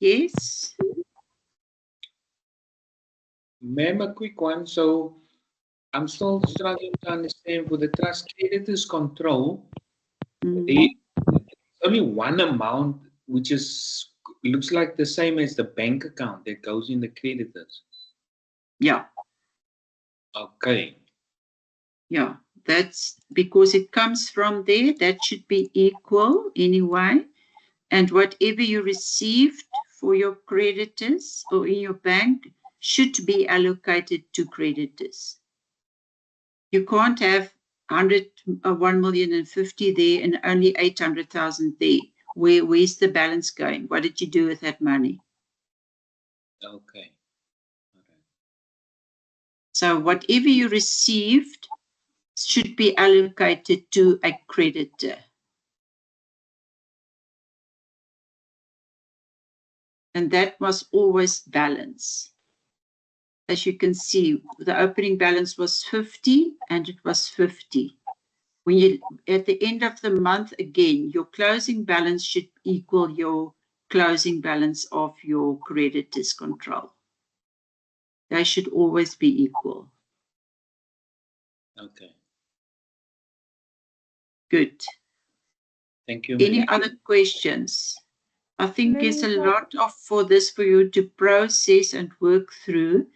Yes.
Ma'am, a quick one. So I'm still struggling to understand for the trust creditors control. There's only one amount which looks like the same as the bank account that goes in the creditors.
Yeah.
Okay.
Yeah, that's because it comes from there. That should be equal anyway. And whatever you received for your creditors or in your bank should be allocated to creditors. You can't have 1,050,000 there and only 800,000 there. Where's the balance going? What did you do with that money?
Okay.
So whatever you received should be allocated to a creditor. And that must always balance. As you can see, the opening balance was 50 and it was 50. When you, at the end of the month, again, your closing balance should equal your closing balance of your creditors control. They should always be equal.
Okay.
Good.
Thank you.
Any other questions? I think there's a lot for you to process and work through.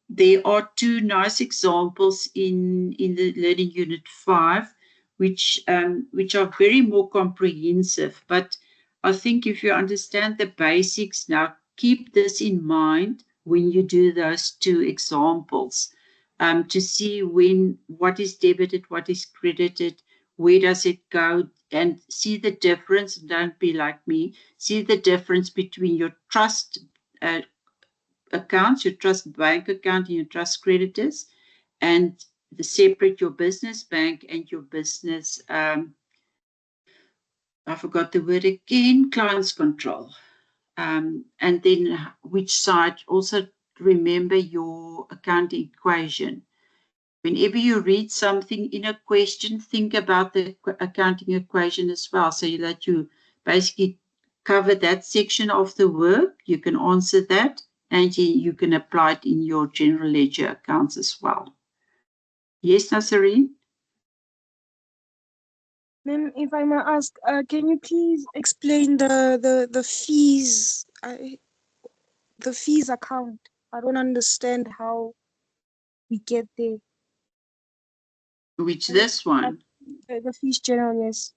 there are two nice examples in the Learning Unit 5, which are very more comprehensive. But I think if you understand the basics now, keep this in mind when you do those two examples, to see what is debited, what is credited, where does it go, and see the difference. Don't be like me. See the difference between your trust accounts, your trust bank account and your trust creditors, and separate your business bank and your business, I forgot the word again, client's control. And then which side, also remember your accounting equation. Whenever you read something in a question, think about the accounting equation as well, so that you basically cover that section of the work. You can answer that, and you can apply it in your general ledger accounts as well. Yes, Nasarine?
Ma'am, if I may ask, can you please explain the fees, the fees account? I don't understand how we get there.
Which, this one?
The fees journal, yes.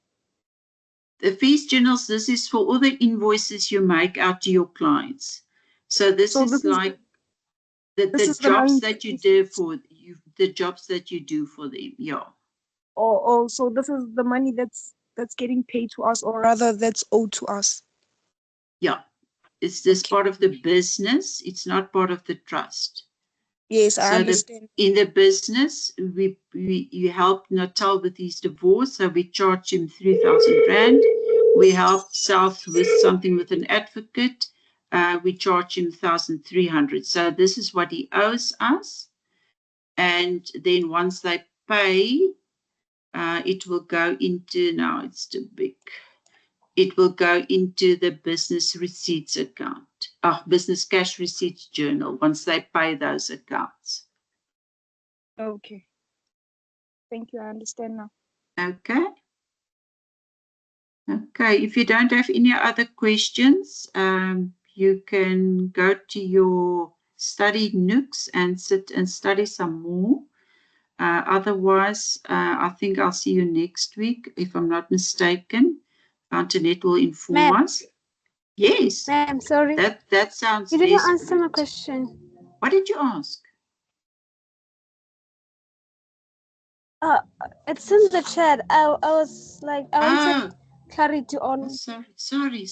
The fees journals, this is for all the invoices you make out to your clients. So this is like the jobs that you do for you, the jobs that you do for them. Yeah.
Oh, so this is the money that's getting paid to us, or rather that's owed to us.
Yeah. It's this part of the business. It's not part of the trust.
Yes, I understand.
In the business, you help Natal with his divorce, so we charge him 3,000 rand. We help South with something with an advocate. We charge him 1,300. So this is what he owes us. And then once they pay, it will go into, now it's too big. It will go into the business receipts account, business cash receipts journal, once they pay those accounts.
Okay. Thank you. I understand now.
Okay. Okay. If you don't have any other questions, you can go to your study nooks and sit and study some more. Otherwise, I think I'll see you next week, if I'm not mistaken. Antoinette will inform us. Yes.
Ma'am, sorry.
That sounds
You didn't
desperate.
answer my question.
What did you ask?
It's in the chat. I was like, I wanted clarity on.
Sorry.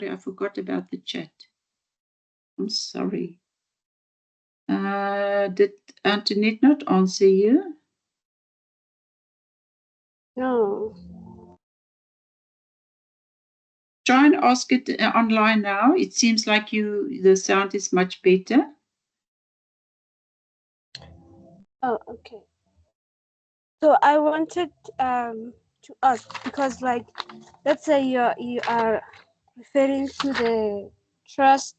I forgot about the chat. I'm sorry. Did Antoinette not answer you?
No.
Try and ask it online now. It seems like the sound is much better.
Oh, okay. So I wanted to ask, because like, let's say you are referring to the trust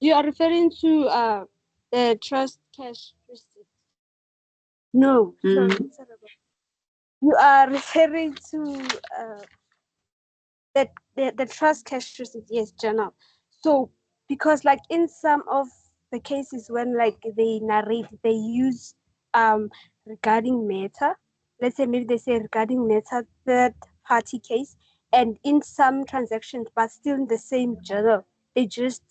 you are referring to the trust cash receipt. No, sorry. You are referring to the trust cash receipt, yes, journal. So because like in some of the cases when like they narrate, they use regarding matter. Let's say maybe they say regarding matter, third party case, and in some transactions, but still in the same journal, they just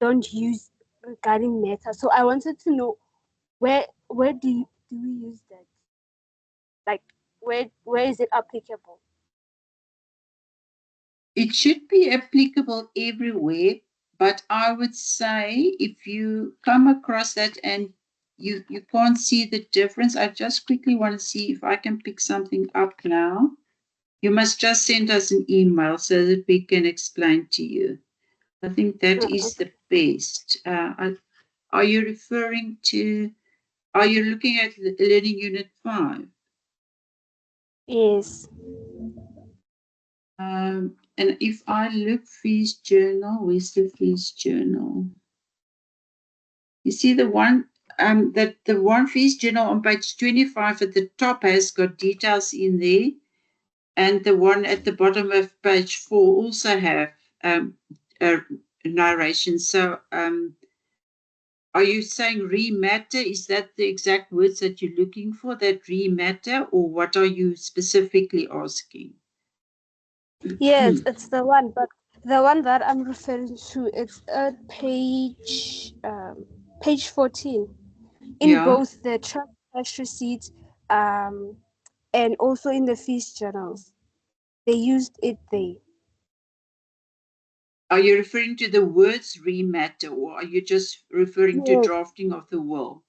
don't use regarding matter. So I wanted to know where do we use that? Like where is it applicable?
It should be applicable everywhere, but I would say if you come across that and you can't see the difference, I just quickly want to see if I can pick something up now. You must just send us an email so that we can explain to you. I think that is the best. Are you referring to, are you looking at Learning Unit 5?
Yes.
And if I look fees journal, where's the fees journal? You see the one that the one fees journal on page 25 at the top has got details in there, and the one at the bottom of page 4 also have narration. So are you saying rematter? Is that the exact words that you're looking for, that rematter, or what are you specifically asking?
Yes, it's the one, but the one that I'm referring to, it's at page 14 in both the trust cash receipts and also in the fees journals. They used it there.
Are you referring to the words rematter, or are you just referring to drafting of the will?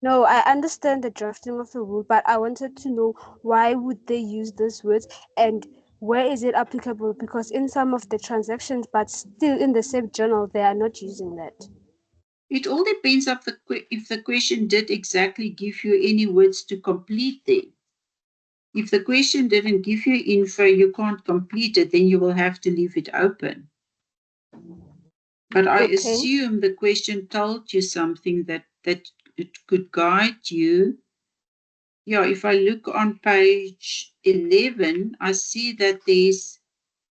No, I understand the drafting of the will, but I wanted to know why would they use these words and where is it applicable? Because in some of the transactions, but still in the same journal, they are not using that.
It all depends if the question did exactly give you any words to complete them. If the question didn't give you info, you can't complete it, then you will have to leave it open. But I assume the question told you something that it could guide you. Yeah, if I look on page 11, I see that there's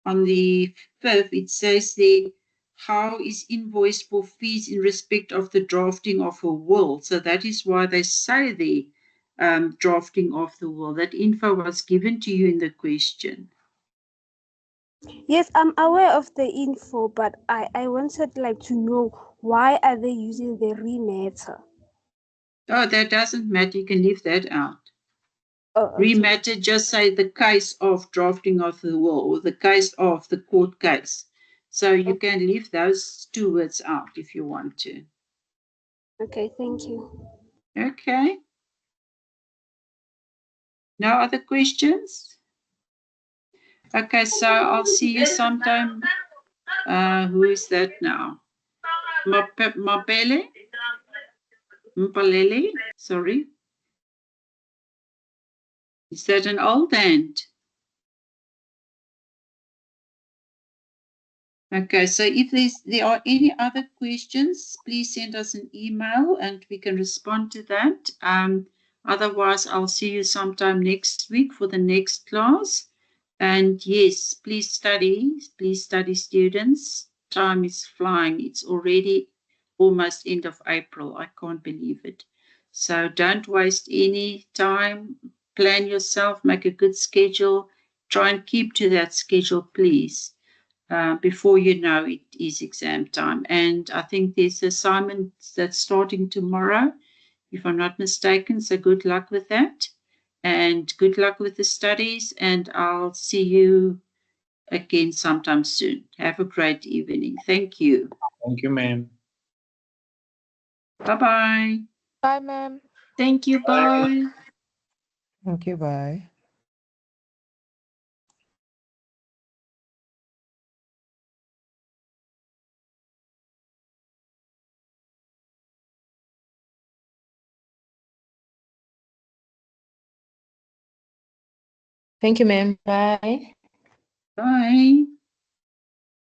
on the 5th, it says there, how is invoice for fees in respect of the drafting of a will. So that is why they say the drafting of the will. That info was given to you in the question.
Yes, I'm aware of the info, but I wanted to know why are they using the rematter?
Oh, that doesn't matter. You can leave that out.
Oh, okay.
Rematter, just say the case of drafting of the will or the case of the court case. So you can leave those two words out if you want to.
Okay, thank you.
Okay. No other questions? Okay, so I'll see you sometime. Who is that now? Mapele? Mpalele? Sorry. Is that an old hand? Okay, so if there are any other questions, please send us an email and we can respond to that. Otherwise, I'll see you sometime next week for the next class. And yes, please study, students. Time is flying. It's already almost end of April. I can't believe it. So don't waste any time. Plan yourself, make a good schedule. Try and keep to that schedule, please. Before you know it is exam time. And I think there's assignment that's starting tomorrow, if I'm not mistaken. So good luck with that. And good luck with the studies. And I'll see you again sometime soon. Have a great evening. Thank you.
Thank you, ma'am.
Bye-bye.
Bye, ma'am.
Thank you. Bye.
Thank you. Bye.
Thank you, ma'am. Bye.
Bye.